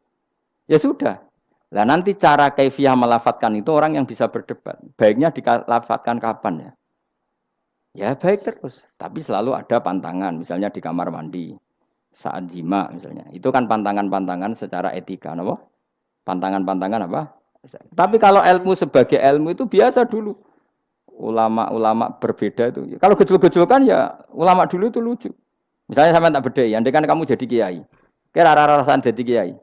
Ya sudah. Lah nanti cara kaifiyah melafatkan itu orang yang bisa berdebat. Baiknya dilafatkan kapan ya? Ya baik terus, tapi selalu ada pantangan, misalnya di kamar mandi. Saat jima misalnya, itu kan pantangan-pantangan secara etika, apa? Pantangan-pantangan apa? Tapi kalau ilmu sebagai ilmu itu biasa dulu. Ulama-ulama berbeda itu. Kalau gejol-gejol kan ya ulama dulu itu lucu. Misalnya sama tak beda, andai kan kamu jadi kiai. Kira rasa dadi kiai.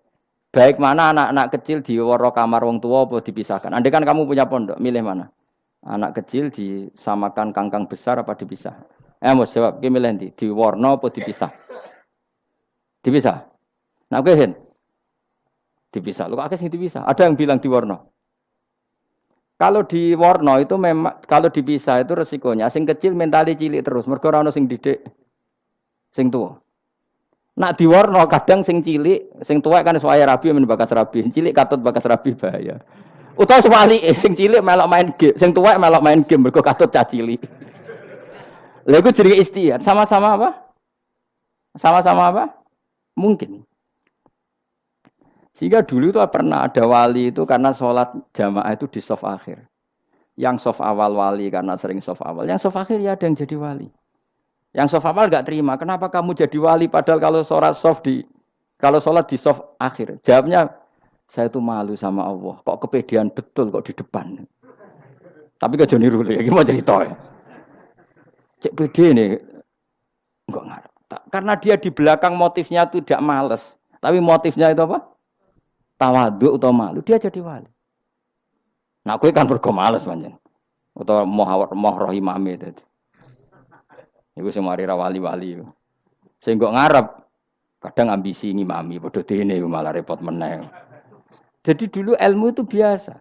Baik mana anak-anak kecil di waro kamar wong tua apa dipisahkan. Andai kan kamu punya pondok, milih mana? Anak kecil disamakan kangkang besar apa dipisah? Mas jawab, ki milih ndi? Diwarna apa dipisah? Dipisah. Nah, kowe hen dipisah. Lu akeh sing dipisah. Ada yang bilang diwarna. Kalau di warna itu memang kalau dipisah itu resikonya sing kecil mentali cilik terus mergo ora ono sing didik sing tua. Nak di warna kadang sing cilik, sing tua kan suaya rabi men bakas rabi, cilik katut bakas rabi bahaya. Utawa sebalike sing cilik melok main game, sing tua melok main game mergo katut cah cilik. Lha iku jenenge istihad, sama-sama apa? Sama-sama apa? Mungkin. Sehingga dulu itu pernah ada wali itu karena sholat jamaah itu di shaf akhir. Yang shaf awal wali karena sering shaf awal. Yang shaf akhir ya ada yang jadi wali. Yang shaf awal nggak terima. Kenapa kamu jadi wali padahal kalau sholat di shaf akhir? Jawabnya saya itu malu sama Allah. Kok kepedean betul kok di depan. Tapi kok jadi niru ya gimana cerita ya? Cek pede nih enggak ngarep. Karena dia di belakang motifnya itu tidak males. Tapi motifnya itu apa? Tawaduk atau malu, dia jadi wali. Nah, kowe kan mergo males panjen. Utawa moh roh imame tadi. Iku sing mari ra wali-wali. Sing kok ngarep kadang ambisi ngimami padha dene malah repot meneh. Jadi dulu ilmu itu biasa.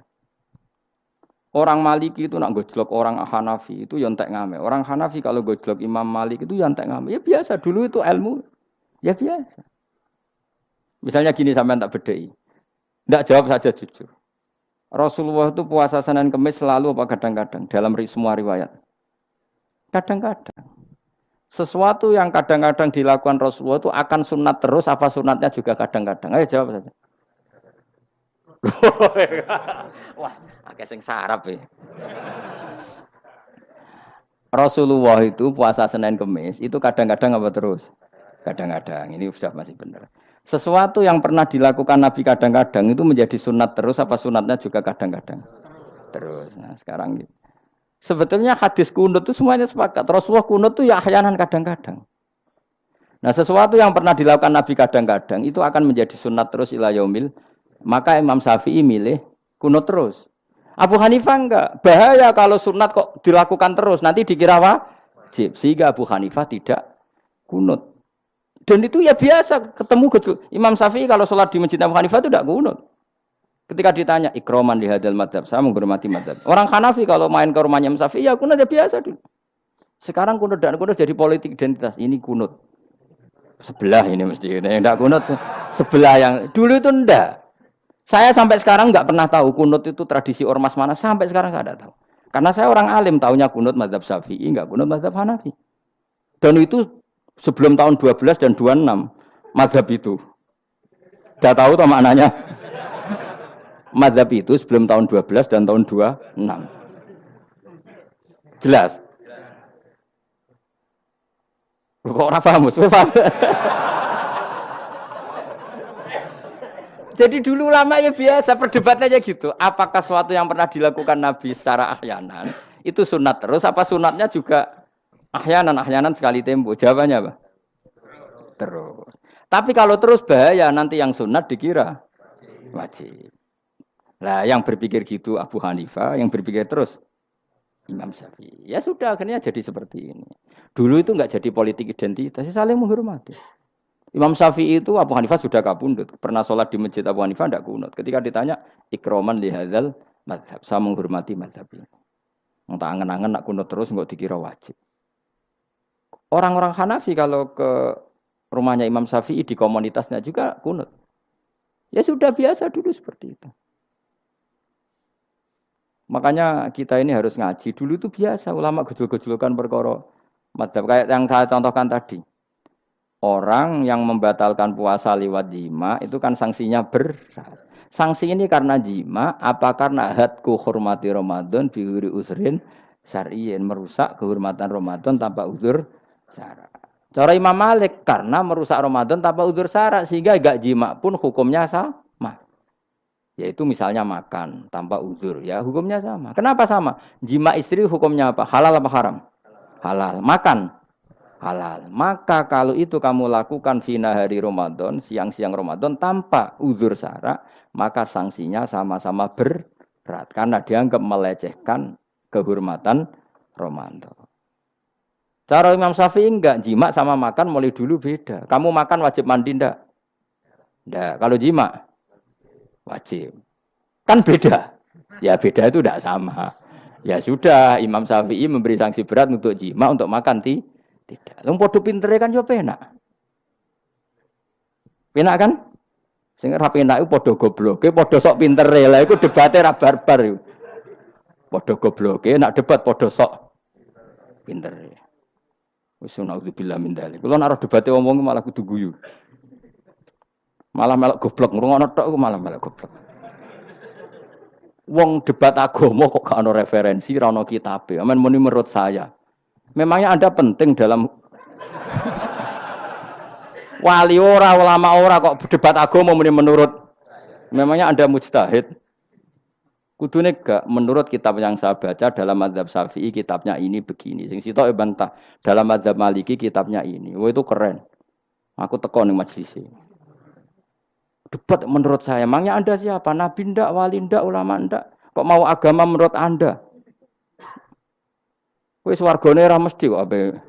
Orang Maliki itu nak gojlok orang Hanafi itu ya entek ngame. Orang Hanafi kalau gojlok Imam Malik itu ya entek ngame. Ya biasa, dulu itu ilmu. Ya biasa. Misalnya gini sampean tak bedhei. Tidak jawab saja jujur. Rasulullah itu puasa Senin Kemis selalu apa kadang-kadang dalam semua riwayat. Kadang-kadang. Sesuatu yang kadang-kadang dilakukan Rasulullah itu akan sunat terus apa sunatnya juga kadang-kadang. Ayo jawab saja. Wah, akeh sing sarap ya. Rasulullah itu puasa Senin Kemis itu kadang-kadang apa terus? Kadang-kadang. Ini sudah masih benar. Sesuatu yang pernah dilakukan Nabi kadang-kadang itu menjadi sunat terus apa sunatnya juga kadang-kadang terus. Nah sekarang sebetulnya hadis kunut itu semuanya sepakat. Rasulullah kunut itu ya ahyanan kadang-kadang. Nah sesuatu yang pernah dilakukan Nabi kadang-kadang itu akan menjadi sunat terus ila yaumil. Maka Imam Syafi'i milih kunut terus. Abu Hanifah enggak. Bahaya kalau sunat kok dilakukan terus. Nanti dikira wajib. Sehingga Abu Hanifah tidak kunut. Dan itu ya biasa ketemu Imam Syafi'i kalau sholat di masjid Abu Hanifah itu tidak kunut. Ketika ditanya ikroman di hadal madhab, saya menghormati madhab. Orang Hanafi kalau main ke rumahnya Imam Syafi'i ya kunut ya biasa dulu. Sekarang kunut dan kunut jadi politik identitas. Ini kunut sebelah ini mesti tidak kunut sebelah yang dulu itu ndak. Saya sampai sekarang nggak pernah tahu kunut itu tradisi ormas mana. Sampai sekarang nggak ada tahu. Karena saya orang alim tahunya kunut madhab Syafi'i nggak kunut madhab Hanafi. Dan itu sebelum tahun 12 dan 26 mazhab itu. Sudah tahu toh maknanya? Mazhab itu sebelum tahun 12 dan tahun 26. Jelas? Kok orang paham? Paham? Jadi dulu lama ya biasa perdebatannya gitu. Apakah sesuatu yang pernah dilakukan Nabi secara ahyanan itu sunat terus apa sunatnya juga ahyanan sekali tempo. Jawabannya apa? Terus. Tapi kalau terus bahaya nanti yang sunat dikira wajib. Nah, yang berpikir gitu Abu Hanifah, yang berpikir terus Imam Syafi'i. Ya sudah akhirnya jadi seperti ini. Dulu itu enggak jadi politik identitas, saling menghormati. Imam Syafi'i itu Abu Hanifah sudah kabundut. Pernah sholat di masjid Abu Hanifah enggak kunut. Ketika ditanya ikroman li hadzal madhab, saya menghormati madhab ini. Entah angen-angen nak kunut terus enggak dikira wajib. Orang-orang Hanafi kalau ke rumahnya Imam Syafi'i di komunitasnya juga kunut. Ya sudah biasa dulu seperti itu. Makanya kita ini harus ngaji. Dulu itu biasa ulama gejol-gejolkan perkara madzhab kayak yang saya contohkan tadi. Orang yang membatalkan puasa lewat jima itu kan sanksinya berat. Sanksi ini karena jima apa karena hadku hormati Ramadan biwiri usrin syar'iyyin merusak kehormatan Ramadan tanpa uzur syara. Cara Imam Malik karena merusak Ramadan tanpa uzur syara sehingga gak jima pun hukumnya sama. Yaitu misalnya makan tanpa uzur ya hukumnya sama. Kenapa sama? Jima istri hukumnya apa? Halal apa haram? Halal. Makan halal. Maka kalau itu kamu lakukan fina hari Ramadan, siang-siang Ramadan tanpa uzur syara, maka sanksinya sama-sama berat karena dianggap melecehkan kehormatan Ramadan. Cara Imam Syafi'i enggak, jima sama makan mulai dulu beda. Kamu makan wajib mandi enggak? Enggak. Kalau jima wajib. Kan beda. Ya beda itu enggak sama. Ya sudah, Imam Syafi'i memberi sanksi berat untuk jima, untuk makan tidak. Wong padha pintere kan yo penak. Penak kan? Sing ora penak iku padha gobloke, padha sok pintere. Lah iku debate ra barbar iku. Padha gobloke, nak debat padha sok pintere. Wis naudzubillah min dzalik. Kulo nek debate wong malah kudu guyu. Malah melok goblok, ngrungokno tok malah melok goblok. Wong debat agama kok gak ono referensi, ra ono kitabe. Amen muni menurut saya. Memangnya Anda penting dalam wali ora, ulama ora kok debat agama muni menurut. Memangnya Anda mujtahid? Kudune gak menurut kitab yang saya baca dalam mazhab Syafi'i kitabnya ini begini. Sing sitok bantah dalam mazhab Maliki kitabnya ini. Wah itu keren. Aku teko ning majelis. Debat menurut saya. Emangnya Anda siapa? Nabi ndak, wali ndak, ulama ndak? Kok mau agama menurut Anda? Wis wargane ora mesti kok ape.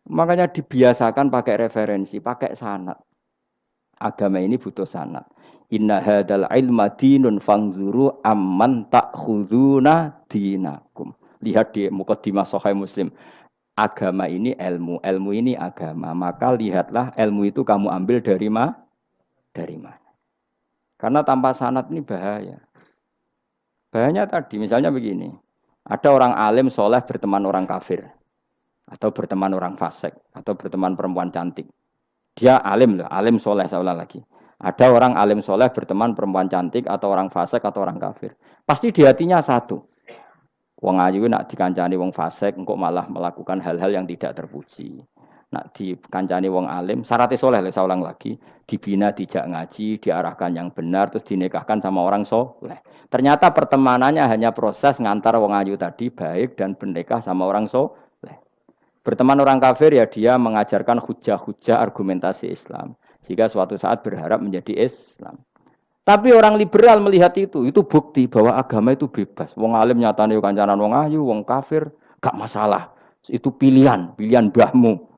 Makanya dibiasakan pakai referensi, pakai sanad. Agama ini butuh sanad. Inna hadzal ilma dinun fanzuru amman ta'khuduna dinakum. Lihat di muqaddimah Sahih Muslim. Agama ini ilmu, ilmu ini agama. Maka lihatlah ilmu itu kamu ambil dari mana? Dari mana? Karena tanpa sanad ini bahaya. Bahayanya tadi, misalnya begini. Ada orang alim soleh berteman orang kafir. Atau berteman orang fasik. Atau berteman perempuan cantik. Dia alim loh, alim soleh saya ulang lagi. Ada orang alim soleh berteman perempuan cantik. Atau orang fasik atau orang kafir. Pasti di hatinya satu. Wong ayu nak dikancani wong fasik, engkau malah melakukan hal-hal yang tidak terpuji. Nak dikancani wong alim, syaratnya soleh, saya ulang lagi, dibina dijak ngaji, diarahkan yang benar, terus dinikahkan sama orang soleh. Ternyata pertemanannya hanya proses ngantar wong ayu tadi baik dan bernikah sama orang soleh. Berteman orang kafir ya dia mengajarkan hujah-hujah argumentasi Islam, jika suatu saat berharap menjadi Islam. Tapi orang liberal melihat itu bukti bahwa agama itu bebas. Wong alim nyatane kancanan wong ayu, wong kafir, gak masalah. Itu pilihan mbahmu.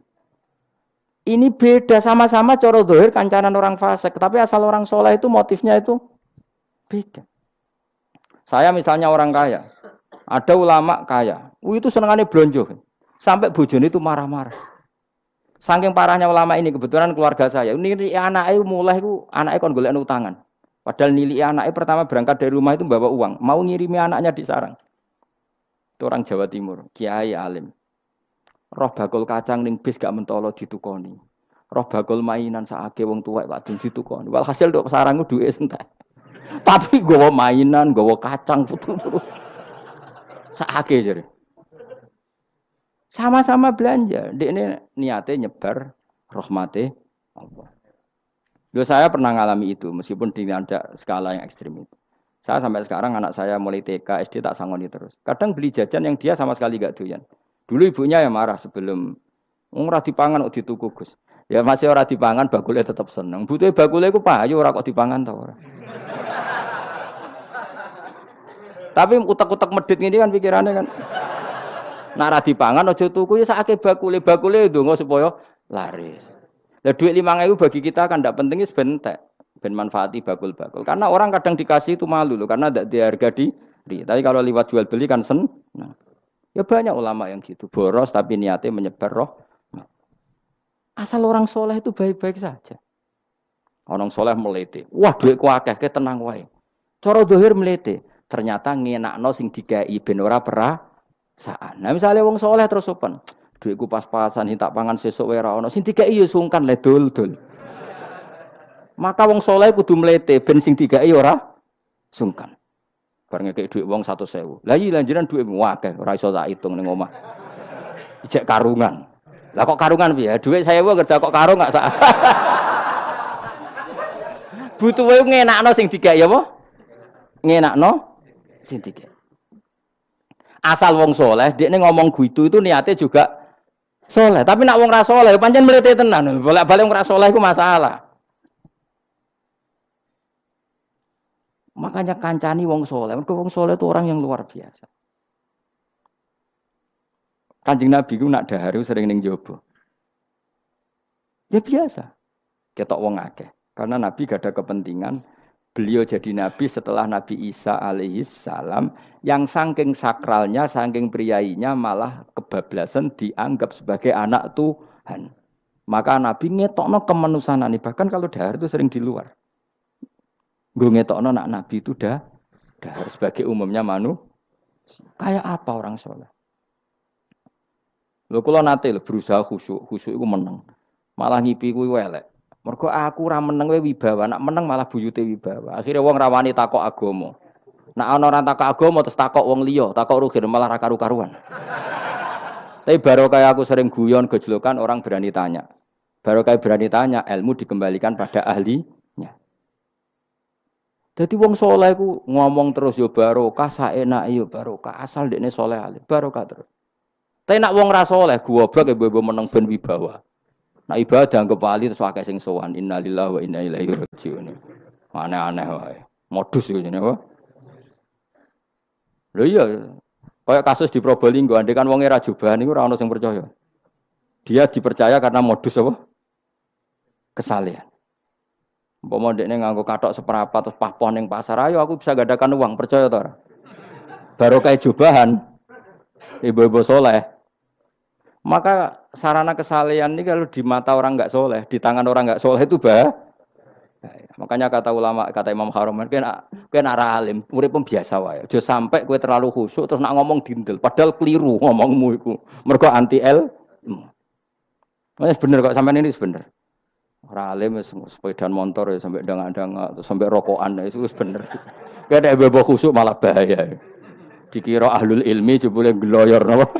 Ini beda, sama-sama cara zahir kancanan orang fasik, tapi asal orang soleh itu motifnya itu beda. Saya misalnya orang kaya, ada ulama kaya, itu senengannya blonjo, sampai bojone itu marah-marah. Saking parahnya ulama ini, kebetulan keluarga saya, ini anaknya mulai anaknya kon golek utangan. Padahal nilai anaknya pertama berangkat dari rumah itu bawa uang, mau ngirimi anaknya di sarang. Itu orang Jawa Timur, kiai alim. Roh bakul kacang ning bis gak mentolo ditukoni. Roh bakul mainan saake wong tuwek wadon ditukoni. Walhasil tok sarangku duwe entek. Tapi gowo mainan, gowo kacang putu-putu. Saake jare. Sama-sama belanja. Dekne niate nyebar rahmate Allah. Loh saya pernah ngalami itu meskipun di ada skala yang ekstrim itu. Saya sampai sekarang anak saya mulai TK, SD tak sangoni terus. Kadang beli jajan yang dia sama sekali gak doyan. Dulu ibunya yang marah sebelum ora dipangan kok dituku Gus. Ya masih ora dipangan bakule tetap seneng. Butuhe bakule iku payu ora kok dipangan ta ora. Tapi utek-utek medhit ngene kan pikirannya kan. Nek ora dipangan aja tuku ya sakake bakule ndonga supaya laris. Lah duit 5.000 bagi kita kan ndak penting wis bentek. Ben manfaati bakul-bakul. Karena orang kadang dikasih itu malu loh karena ndak diharga diri. Tapi kalau lewat jual beli kan seneng. Ya banyak ulama yang gitu, boros tapi niatnya menyebar roh. Asal orang soleh itu baik-baik saja. Orang soleh melete, wah duitku akeh, tenang wae. Cara dohir melete, ternyata ngenakno sing dikai ben ora perasaan. Nah misalnya wong soleh terus sopan, duitku pas-pasan tak pangan sesuk wae ora ono, sing dikai ya sungkan le dul-dul. Maka wong soleh kudu melete ben sing dikai ora sungkan. Bar ngekek dhuwit wong 100.000. Lah iki lanjeran dhuwitmu akeh, ora iso tak hitung ning omah. Ijek karungan. Lah kok karungan piye? Dhuwit 1.000 kerja kok karung gak sak. Butuhe ngenakno sing digawe apa? Ngenakno sing digawe. Asal wong soleh, dekne ngomong gitu itu niatnya juga Soleh, tapi nak wong ra soleh pancen mlete tenan. Bolak-balik wong ra soleh iku masalah. Makanya kancani wong soleh. Mergo wong soleh itu orang yang luar biasa. Kanjeng Nabi ku nak dahar sering ning jaba. Ya biasa. Ketok wong akeh. Karena Nabi gak ada kepentingan beliau jadi Nabi setelah Nabi Isa alaihi salam yang saking sakralnya, saking priainya malah kebablasan dianggap sebagai anak Tuhan. Maka Nabi ngetokno kemanusiaan ini. Bahkan kalau dahar itu sering di luar. Gue ngetokno nak Nabi itu dahar sebagai umumnya kayak apa orang soleh. Lho kula nate berusaha khusyuk iku meneng. Malah ngipi kuwi elek. Mergo aku ora meneng wae wibawa, nak meneng malah buyute wibawa. Akhire wong rawani takok agama. Nak ana ora takok agama terus takok wong liya, takok rugi malah ra karu-karuan. Tapi baru kayak aku sering guyon gejlokan orang berani tanya. Baru kayak berani tanya, ilmu dikembalikan pada ahlinya. Jadi wong soleh ku ngomong terus yo barokah, saenake yo barokah, asal dekne soleh alim, barokah terus. Tapi nak wong ra soleh goblok mbok meneng ben wibawa. Nah ibadah anggap wali terus akeh sing sowan innalillahi wa inna ilaihi rajiun. Aneh-aneh wae. Modus iku jenenge apa? Lho iya, kayak kasus di Probolinggo, andai kan wong ra jubahan niku ora ono sing percaya. Dia dipercaya karena modus apa? Kesalehan. Umpama ndekne nganggo kathok seperapat terus pahpoh ning pasar, ayo aku bisa gadakan uang, percaya ta ora? Baru kayak jubahan ibu-ibu soleh. Maka sarana kesalehan ini kalau di mata orang enggak soleh, di tangan orang enggak soleh itu bahaya. Makanya kata ulama, kata Imam Haram, kena alim, urip biasa wae. Aja sampai kowe terlalu khusyuk terus nak ngomong dindel, padahal keliru ngomongmu iku. Mergo anti ilmu. Mas bener kok sampean ini bener. Ora alim sepeda motor ya sampai dang-dang sampai rokokan itu wis bener. Kayak ada bebo khusyuk malah bahaya. Dikira ahlul ilmi jebule gloyor napa.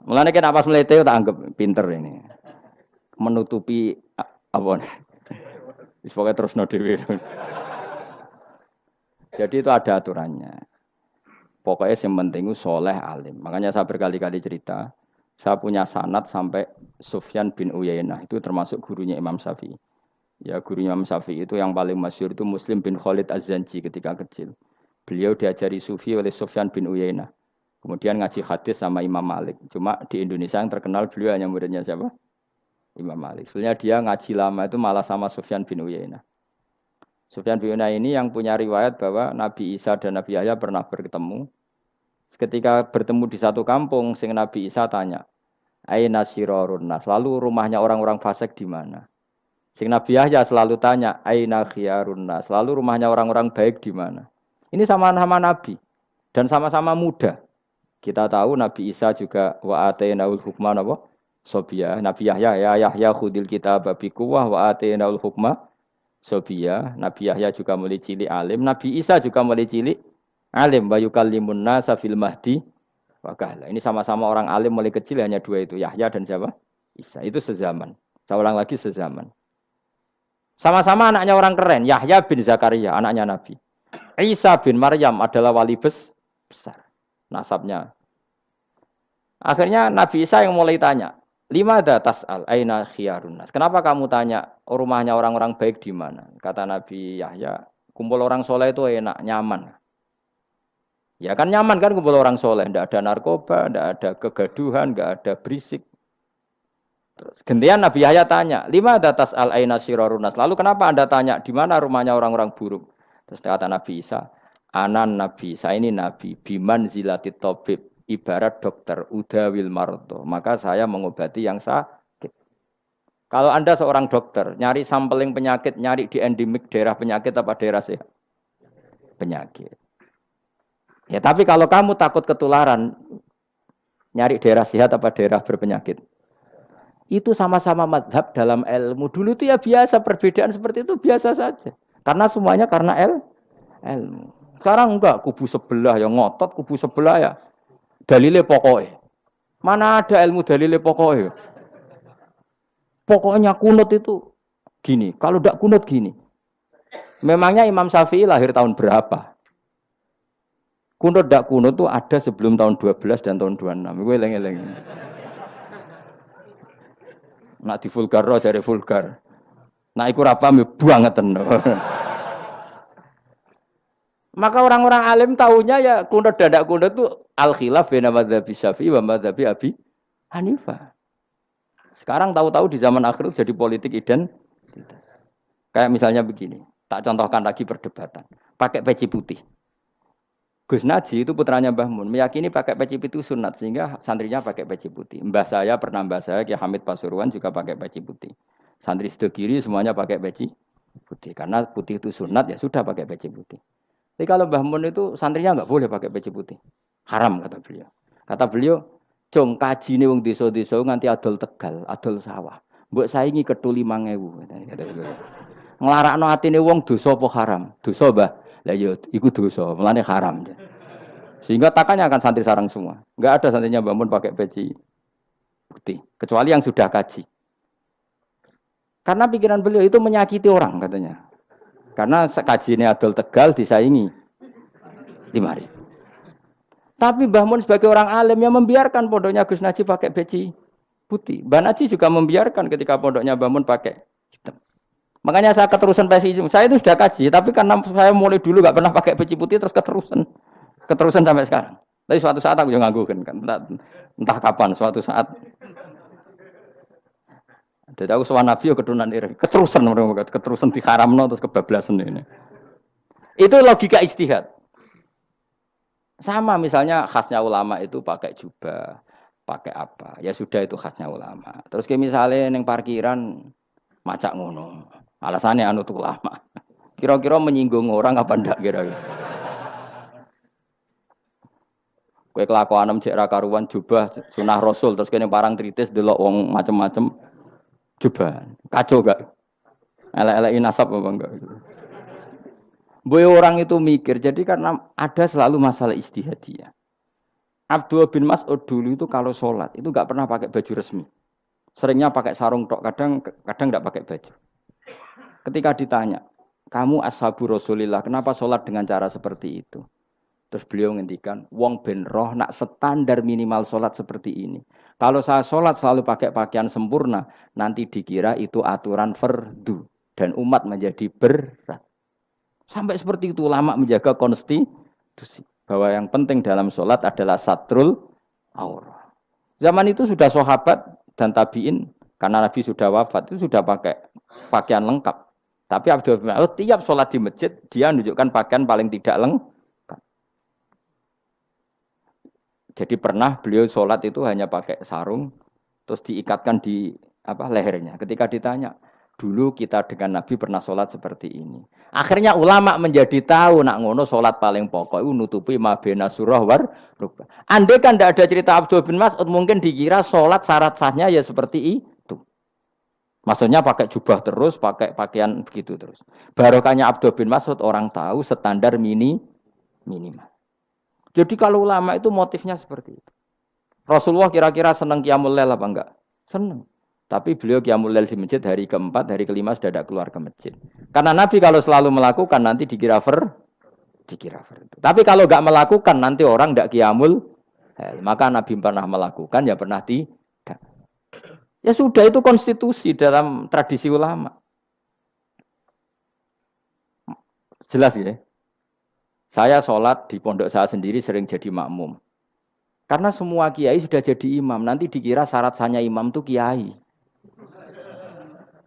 Mulane kan apa mlete tak anggap pinter ini. Menutupi apa. Wis pokoke terusno dhewe. Jadi itu ada aturannya. Pokoknya yang penting itu soleh alim. Makanya saya berkali-kali cerita, saya punya sanad sampai Sufyan bin Uyainah itu termasuk gurunya Imam Syafi'i. Ya gurunya Imam Syafi'i itu yang paling masyhur itu Muslim bin Khalid Az-Zanji ketika kecil. Beliau diajari sufi oleh Sufyan bin Uyainah. Kemudian ngaji hadis sama Imam Malik. Cuma di Indonesia yang terkenal beliau hanya muridnya siapa? Imam Malik. Sebenarnya dia ngaji lama itu malah sama Sufyan bin Uyainah. Sufyan bin Uyainah ini yang punya riwayat bahwa Nabi Isa dan Nabi Yahya pernah bertemu. Ketika bertemu di satu kampung, sing Nabi Isa tanya, "Aina sirarun nas?" Lalu rumahnya orang-orang fasik di mana? Sing Nabi Yahya selalu tanya, "Aina khiyarun nas?" Lalu rumahnya orang-orang baik di mana? Ini sama-sama Nabi dan sama-sama muda. Kita tahu Nabi Isa juga wa atainaul hukma napa? Sobia. Nabi Yahya ya Yahya khudil kitab bi quwwah wa atainaul hukma sobia. Nabi Yahya juga mulai cilik alim, Nabi Isa juga mulai cilik alim wa yukallimun nasa fil mahdi wa kahla. Ini sama-sama orang alim mulai kecil hanya dua itu, Yahya dan siapa? Isa. Itu sezaman. Saya ulang lagi sezaman. Sama-sama anaknya orang keren, Yahya bin Zakaria, anaknya Nabi. Isa bin Maryam adalah wali besar. Nasabnya. Akhirnya Nabi Isa yang mulai tanya, "Limada tas'al aina khiyarun nas?" Kenapa kamu tanya rumahnya orang-orang baik di mana? Kata Nabi Yahya, kumpul orang soleh itu enak, nyaman. Ya kan nyaman kan kumpul orang soleh, tidak ada narkoba, tidak ada kegaduhan, tidak ada berisik. Terus gantian Nabi Yahya tanya, "Limada tas'al aina sirarun nas?" Lalu kenapa Anda tanya di mana rumahnya orang-orang buruk? Terus kata Nabi Isa, "Anan Nabi, saya ini Nabi, biman zilatit tabib, ibarat dokter, udawil marto. Maka saya mengobati yang sakit." Kalau Anda seorang dokter, nyari sampling penyakit, nyari di endemik daerah penyakit apa daerah sehat? Penyakit. Ya tapi kalau kamu takut ketularan, nyari daerah sehat apa daerah berpenyakit? Itu sama-sama madhab dalam ilmu. Dulu itu ya biasa, perbedaan seperti itu biasa saja. Karena semuanya karena ilmu. Sekarang enggak, kubu sebelah yang ngotot, kubu sebelah ya dalile pokoknya. Mana ada ilmu dalile pokoknya? Pokoknya kunut itu gini, kalau tidak kunut gini. Memangnya Imam Syafi'i lahir tahun berapa? Kunut tidak kunut itu ada sebelum tahun 12 dan tahun 26. Gue eleng-eleng. Nak di vulgar roh jare vulgar. Nak iku ora paham buangeten. Maka orang-orang alim tahunya ya kunut dadak kunut itu al khilaf baina madzhabi Syafi'i wa madzhabi Abi Hanifah. Sekarang tahu-tahu di zaman akhir itu jadi politik identitas. Kayak misalnya begini, tak contohkan lagi perdebatan. Pakai peci putih. Gus Naji itu putranya Mbah Mun, meyakini pakai peci putih itu sunat sehingga santrinya pakai peci putih. Mbah saya Ki Hamid Pasuruan juga pakai peci putih. Santri Sidogiri semuanya pakai peci putih karena putih itu sunat ya sudah pakai peci putih. Tapi kalau Mbah Mun itu santrinya enggak boleh pakai peci putih. Haram kata beliau. Kata beliau, "Jong kajine wong desa-desa nganti adol Tegal, adol sawah. Mbok saingi ketu 5.000." Kata beliau. Nglarakno atine wong dosa apa haram? Dosa, Mbah. Lah ya iku dosa, mulane haram. Sehingga takannya akan santri sarang semua. Enggak ada santrinya Mbah Mun pakai peci putih, kecuali yang sudah kaji. Karena pikiran beliau itu menyakiti orang katanya. Karena kajiannya adol Tegal disaingi 5.000. Tapi Mbah Mun sebagai orang alim yang membiarkan pondoknya Gus Naji pakai peci putih. Mbah Naji juga membiarkan ketika pondoknya Mbah Mun pakai hitam. Makanya saya keterusan peci. Saya itu sudah kaji, tapi karena saya mulai dulu nggak pernah pakai peci putih, terus keterusan sampai sekarang. Tapi suatu saat aku juga nganggukan kan, entah kapan suatu saat. Jadi aku sowan Nabi yo keturunan ireng, keterusan diharamno terus kebablasan ini. Itu logika ijtihad. Sama misalnya khasnya ulama itu pakai jubah, pakai apa? Ya sudah itu khasnya ulama. Terus kayak misalnya neng parkiran macak ngono. Alasannya anut ulama. Kira-kira menyinggung orang apa ndak kira-kira? Kowe kelakuanem cek ra karuan jubah sunah Rasul terus kene parang tritis delok wong macem-macem jubah. Kacau gak? Elek-eleki nasab apa enggak? Boy orang itu mikir, jadi karena ada selalu masalah ijtihadiyah. Abdullah bin Mas'ud dulu itu kalau sholat itu nggak pernah pakai baju resmi, seringnya pakai sarung tok, kadang nggak pakai baju. Ketika ditanya, kamu ashabu Rasulillah, kenapa sholat dengan cara seperti itu? Terus beliau ngendikan, wong ben roh nak standar minimal sholat seperti ini. Kalau saya sholat selalu pakai pakaian sempurna, nanti dikira itu aturan fardu dan umat menjadi berat. Sampai seperti itu ulama menjaga konstitusi bahwa yang penting dalam sholat adalah satrul aurah. Zaman itu sudah sahabat dan tabiin karena Nabi sudah wafat itu sudah pakai pakaian lengkap. Tapi Abdul bin Mas'ud tiap sholat di masjid dia menunjukkan pakaian paling tidak lengkap. Jadi pernah beliau sholat itu hanya pakai sarung terus diikatkan di lehernya. Ketika ditanya, dulu kita dengan Nabi pernah sholat seperti ini. Akhirnya ulama menjadi tahu nak ngono sholat paling pokok itu nutupi mabena surah war rukbah. Andai kan tidak ada cerita Abdul bin Mas'ud mungkin dikira sholat syarat sahnya ya seperti itu. Maksudnya pakai jubah terus, pakai pakaian begitu terus. Barokahnya Abdul bin Mas'ud orang tahu standar minimal. Jadi kalau ulama itu motifnya seperti itu. Rasulullah kira-kira senang qiyamul lail apa enggak? Senang. Tapi beliau qiyamul lail di masjid hari keempat, hari kelima sudah tidak keluar ke masjid. Karena Nabi kalau selalu melakukan nanti dikira fardu. Tapi kalau enggak melakukan nanti orang enggak qiyamul lail. Maka Nabi pernah melakukan ya pernah tidak. Ya sudah itu konstitusi dalam tradisi ulama. Jelas ya. Saya sholat di pondok saya sendiri sering jadi makmum. Karena semua kiai sudah jadi imam. Nanti dikira syarat sahnya imam itu kiai.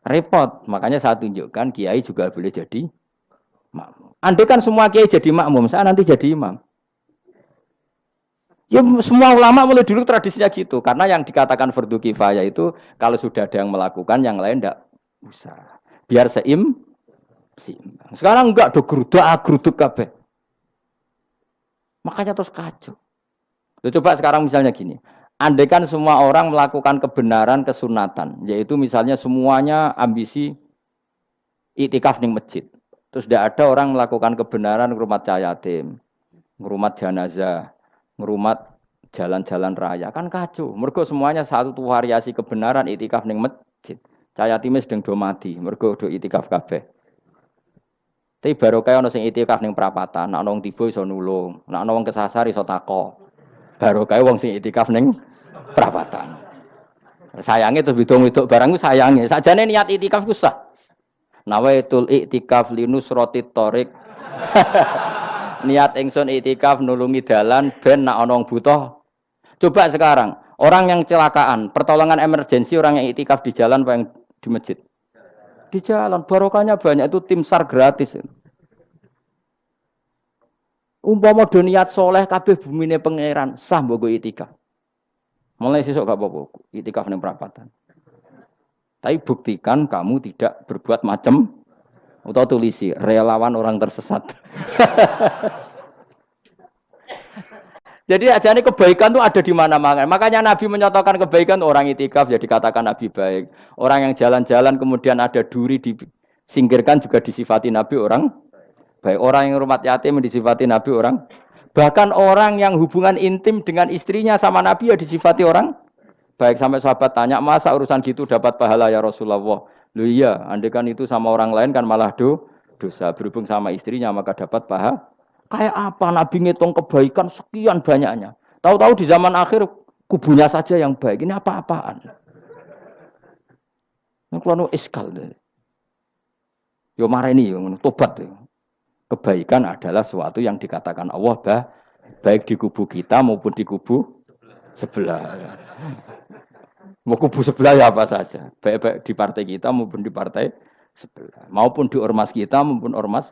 Repot. Makanya saya tunjukkan kiai juga boleh jadi makmum. Andai kan semua kiai jadi makmum, saya nanti jadi imam. Ya semua ulama mulai dulu tradisinya gitu. Karena yang dikatakan fardu kifayah itu kalau sudah ada yang melakukan, yang lain tidak usah. Biar seimbang. Sekarang enggak do geruduk kabeh. Makanya terus kacau. Coba sekarang misalnya gini. Andai kan semua orang melakukan kebenaran kesunatan, yaitu misalnya semuanya ambisi iktikaf di masjid. Terus tidak ada orang melakukan kebenaran ngrumat yatim, ngrumat jenazah, ngrumat jalan-jalan raya, kan kacau. Mergo semuanya satu variasi kebenaran iktikaf ning masjid. Cah yatime sedang do mati, mergo do iktikaf kabeh. Tapi baru kaya ana sing iktikaf ning prapatan, nek ana wong tiba iso nulung, nek ana wong kesasar iso takok. Baru kaya wong sing iktikaf ning prapatan. Sayange terus bidung-bidung barang ku sayange. Sajane niat itikaf ku sah. Nawaitul iktikaf linusrati thoriq. Niat ingsun iktikaf nulungi dalan ben nak ana wong butuh. Coba sekarang, orang yang kecelakaan, pertolongan emergensi orang yang iktikaf di jalan apa yang di masjid? Di jalan, barokahnya banyak, itu tim SAR gratis. Umpama do niat soleh kabeh bumine pangeran, sah mbok iktikaf. Mulai sesuk gak apa-apa, iktikaf ning perapatan. Tapi buktikan kamu tidak berbuat macam atau tulisi relawan orang tersesat. Jadi ajane kebaikan itu ada di mana-mana. Makanya Nabi menyatakan kebaikan orang itikaf ya dikatakan Nabi baik. Orang yang jalan-jalan kemudian ada duri disingkirkan juga disifati Nabi orang baik. Orang yang rumah yatim disifati Nabi orang. Bahkan orang yang hubungan intim dengan istrinya sama Nabi ya disifati orang baik. Sampai sahabat tanya, masa urusan gitu dapat pahala ya Rasulullah? Loh iya, andai kan itu sama orang lain kan malah dosa. Berhubung sama istrinya maka dapat pahala. Kayak apa Nabi ngitung kebaikan sekian banyaknya. Tahu-tahu di zaman akhir kubunya saja yang baik. Ini apa-apaan? Ini kalau iskal deh. Yo mareni yo tobat. Kebaikan adalah sesuatu yang dikatakan Allah baik di kubu kita maupun di kubu sebelah. Mau kubu sebelah ya apa saja. Baik di partai kita maupun di partai sebelah. Maupun di ormas kita maupun ormas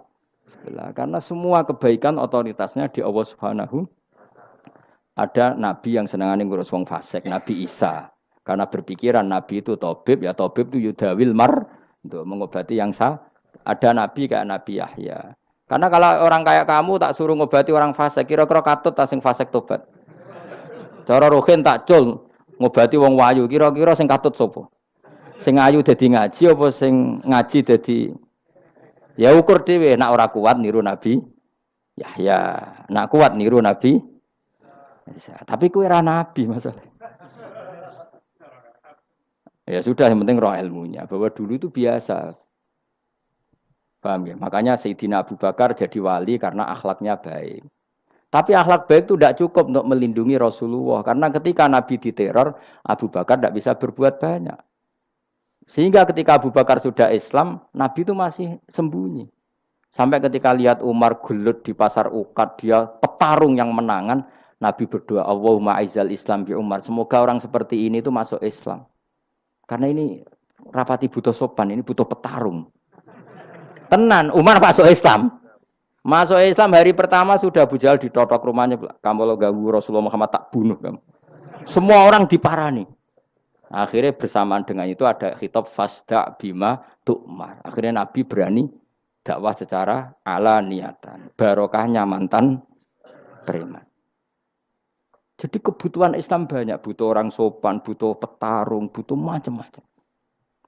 karena semua kebaikan otoritasnya di Allah Subhanahu. Ada nabi yang senengane ngurus wong fasik, Nabi Isa. Karena berpikiran nabi itu tabib, ya tabib itu yudawil mar untuk mengobati yang sah. Ada nabi kayak Nabi Yahya. Karena kalau orang kayak kamu tak suruh ngobati orang fasik, kira-kira katut ta sing fasik tobat. Cara rohin tak cul ngobati wong wayu, kira-kira sing katut sapa? Sing ayu dadi ngaji apa sing ngaji dadi. Ya ukur dhewe, nak ora kuat niru Nabi Yahya, nak kuat niru Nabi Isa. Tapi kowe ora nabi masalah. Ya sudah, yang penting roh ilmunya. Bahwa dulu itu biasa. Paham ya? Makanya Sayyidina Abu Bakar jadi wali karena akhlaknya baik. Tapi akhlak baik itu tidak cukup untuk melindungi Rasulullah. Karena ketika Nabi diteror, Abu Bakar tidak bisa berbuat banyak. Sehingga ketika Abu Bakar sudah Islam, Nabi itu masih sembunyi. Sampai ketika lihat Umar gelut di pasar Uqad, dia petarung yang menangan, Nabi berdoa, Allahumma aizal Islam bi Umar. Semoga orang seperti ini itu masuk Islam. Karena ini rapati butuh sopan, ini butuh petarung. Tenan, Umar masuk Islam. Masuk Islam hari pertama sudah Abu Jahal ditotok rumahnya. Kamu lo ganggu Rasulullah Muhammad tak bunuh kamu. Semua orang diparani. Akhirnya bersamaan dengan itu ada khitab fasda bima tu'mar. Akhirnya Nabi berani dakwah secara ala niatan. Barokahnya mantan preman. Jadi kebutuhan Islam banyak. Butuh orang sopan, butuh petarung, butuh macam-macam.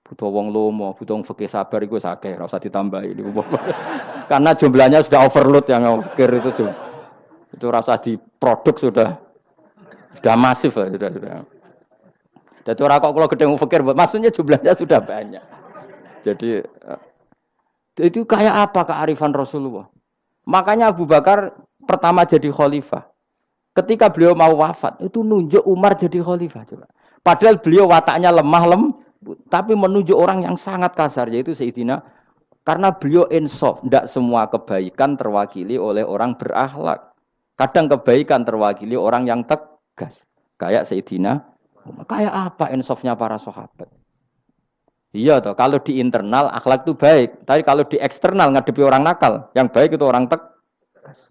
Butuh wong lomo, butuh wong fikih sabar itu sakeh, ora usah ditambahi. Karena jumlahnya sudah overload yang fikir itu. Itu rasa diproduk sudah masif lah, sudah. Jadi orang kok kalau gede fikir, maksudnya jumlahnya sudah banyak. Jadi itu kayak apa kearifan Rasulullah? Makanya Abu Bakar pertama jadi khalifah. Ketika beliau mau wafat, itu nunjuk Umar jadi khalifah. Coba. Padahal beliau wataknya lemah tapi menunjuk orang yang sangat kasar, yaitu Sayyidina. Karena beliau insaf, tidak semua kebaikan terwakili oleh orang berakhlak. Kadang kebaikan terwakili orang yang tegas. Kayak Sayyidina. Kayak apa insafnya para sahabat? Iya toh, kalau di internal akhlak itu baik, tapi kalau di eksternal ngadepi orang nakal, yang baik itu orang tegas.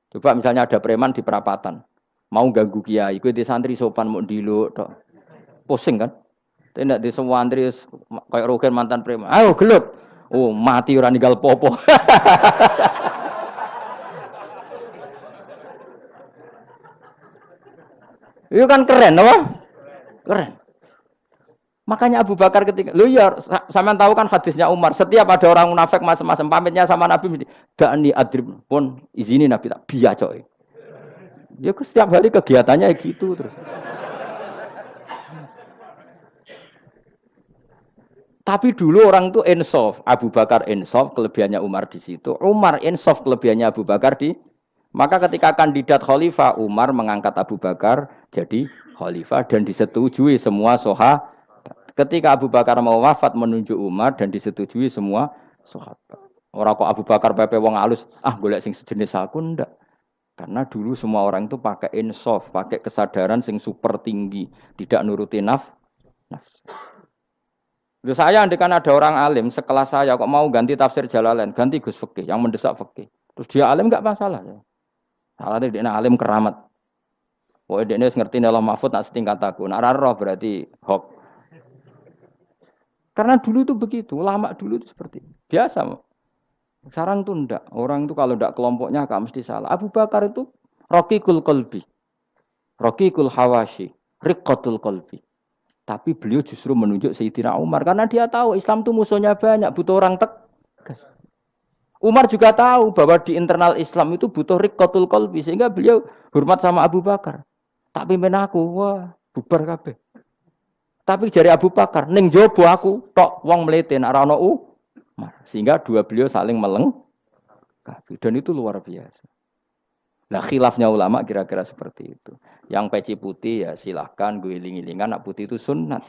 Coba misalnya ada preman di perapatan, mau ganggu kiai, ikut di santri sopan mau diluk, pusing kan? Tidak di semua santri kayak Rogen mantan preman, ayo gelut, oh mati orang ninggal popo. Itu kan keren, apa? Keren. Makanya Abu Bakar ketika, lu ya, sampean tahu kan hadisnya Umar. Setiap ada orang munafik macam-macam pamitnya sama Nabi, dakni adrib pun izini Nabi tak biya coy. Ya setiap hari kegiatannya gitu terus. Tapi dulu orang itu insaf, Abu Bakar insaf, kelebihannya Umar di situ. Umar insaf, kelebihannya Abu Bakar di. Maka ketika kandidat khalifah, Umar mengangkat Abu Bakar jadi khalifah dan disetujui semua sahabat. Ketika Abu Bakar mau wafat menunjuk Umar dan disetujui semua sahabat. Orang kok Abu Bakar pepe wong alus, golek sing sejenis aku ndak. Karena dulu semua orang itu pakai insaf, pakai kesadaran sing super tinggi, tidak nuruti nafsu. Saya andekan ada orang alim sekelas saya kok mau ganti tafsir Jalalain, ganti Gus Fikih yang mendesak fikih. Terus dia alim enggak masalah. Salah dia alim keramat. Pokoknya dia ngerti Allah Mahfud nak setingkat aku. Nak roh berarti hok. Karena dulu itu begitu, lama dulu itu seperti itu. Biasa. Sekarang tuh enggak. Orang itu kalau enggak kelompoknya enggak mesti salah. Abu Bakar itu Raqiqul Qalbi. Raqiqul Hawashi. Riqqatul Qalbi. Tapi beliau justru menunjuk Sayyidina Umar. Karena dia tahu Islam itu musuhnya banyak. Butuh orang tegas. Umar juga tahu bahwa di internal Islam itu butuh Riqqatul Qalbi. Sehingga beliau hormat sama Abu Bakar. Tak pimpin aku. Wah, bubar kabeh. Tapi dari Abu Bakar. Ning jobo aku. Tok wong mlete. Nak rana Umar. Sehingga dua beliau saling melengkapi. Dan itu luar biasa. Nah khilafnya ulama kira-kira seperti itu. Yang peci putih ya silahkan gue iling-ilingan nak putih itu sunat.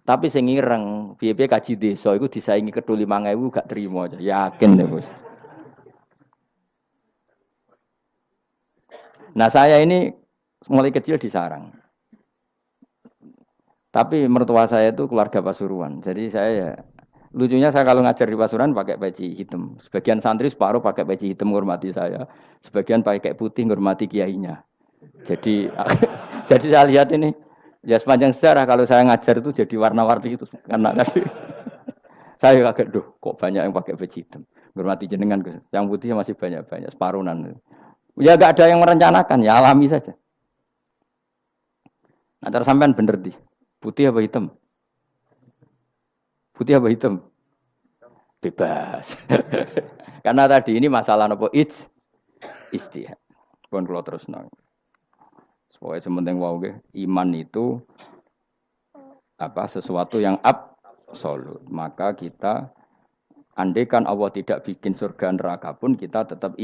Tapi sing ireng piye-piye kaji desa iku disaingi kedul 5.000 gak terima aja. Yakin deh bos. Nah saya ini mulai kecil di sarang. Tapi mertua saya itu keluarga Pasuruan. Jadi saya lucunya saya kalau ngajar di Pasuruan pakai peci hitam. Sebagian santri separuh pakai peci hitam menghormati saya. Sebagian pakai putih menghormati kiainya. Jadi jadi saya lihat ini ya sepanjang sejarah kalau saya ngajar itu jadi warna-warni itu karena tadi saya kaget kok banyak yang pakai peci hitam. Menghormati jenengan yang putih masih banyak separuhan. Ya enggak ada yang merencanakan, ya alami saja. Nah, terus sampean bener di. Putih apa hitam? Putih apa hitam? Bebas. Karena tadi ini masalah nopo istihad. Pun kalau terus nang. Pokoknya sementing wow iman itu sesuatu yang absolut. Maka kita andaikan Allah tidak bikin surga neraka pun kita tetap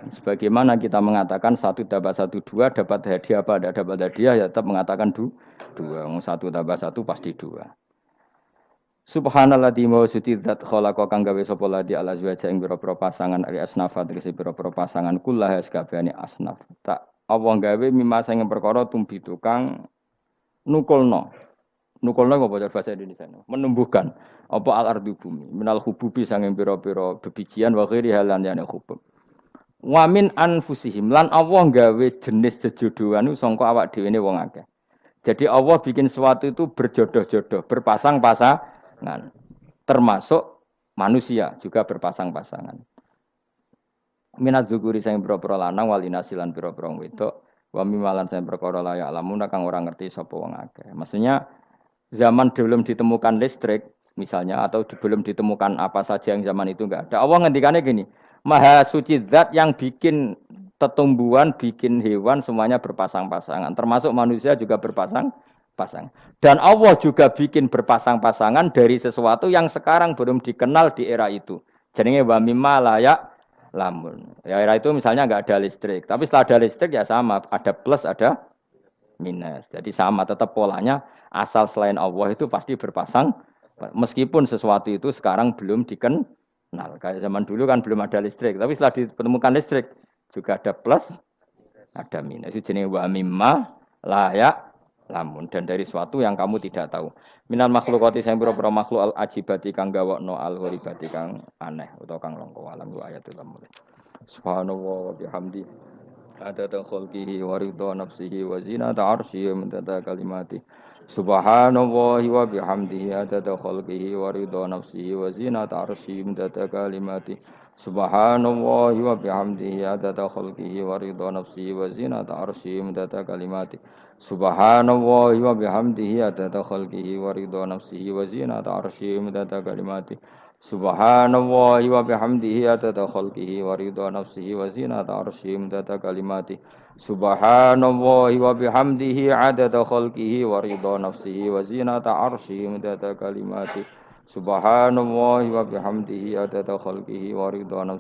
sebagaimana kita mengatakan 1 tambah 1 2 dapat hadiah apa? Tidak dapat hadiah ya tetap mengatakan 2. 1 tambah 1 pasti 2. Subhanalladzi mawsudi dzat khalaqa kang gawe sapa ladi ala azwaja ing pira-pira pasangan ari asnafa tegese pira-pira pasangan kullah sakabehane asnaf. Tak Allah gawe mimma sing perkara tumbi tukang nukulno. Nukulno apa bahasa Indonesia? Menumbuhkan apa al-ardu bumi minal hububi sanging pira-pira bebijian wa ghairi halan yani hubub. Wa min anfusihim lan Allah gawe jenis jejodohan sangka awak dhewe ne wong akeh. Jadi Allah bikin sesuatu itu berjodoh-jodoh, berpasang-pasangan. Termasuk manusia juga berpasang-pasangan. Minat zukuri sing pira-pira lanang wal inasilan pira-pira wedok wa mimalan sing perkara la ya lamun kang ora ngerti sapa wong akeh. Maksudnya zaman belum ditemukan listrik misalnya atau belum ditemukan apa saja yang zaman itu enggak ada. Allah ngendikane gini, Maha suci zat yang bikin tumbuhan, bikin hewan semuanya berpasang-pasangan, termasuk manusia juga berpasang-pasangan. Dan Allah juga bikin berpasang-pasangan dari sesuatu yang sekarang belum dikenal di era itu. Jenenge wa mimma layak lamun. Ya era itu misalnya enggak ada listrik, tapi setelah ada listrik ya sama, ada plus, ada minus. Jadi sama, tetap polanya asal selain Allah itu pasti berpasang. Meskipun sesuatu itu sekarang belum dikenal. Kayak zaman dulu kan belum ada listrik, tapi setelah ditemukan listrik juga ada plus, ada minus. Itu jenis wa mimma layak lamun, dan dari sesuatu yang kamu tidak tahu. Minal makhlukati sing pira-pira makhluk al ajibati kang gawakno al ghoribati kang aneh utawa kang langka alam wa ayatul mulk. Subhanallah wa bihamdi adada khalqihi wa ridha nafsihi wa zinata arsyihi wa midada kalimati. Subhanallahi wa bihamdihi adada khalqihi wa ridha nafsihi wa zinata arsyihi wa midada kalimati. Subhanallahi wa bihamdihi adada khalqihi wa ridha nafsihi wa zinata arsyihi wa midada kalimati. Subhanallahi wa bihamdihi adada khalqihi wa ridha nafsihi wa zinata arsyihi wa midada kalimati. Subhanallahi wa bihamdihi adada khalqihi wa ridha nafsihi wa zinata arsyihi wa midada kalimati. Subhanallahi wa bihamdihi adada khalqihi wa ridha nafsihi wa zinata arsyihi wa midada kalimati. Subhanallahi wa bihamdihi adada khalqihi wa ridha nafsihi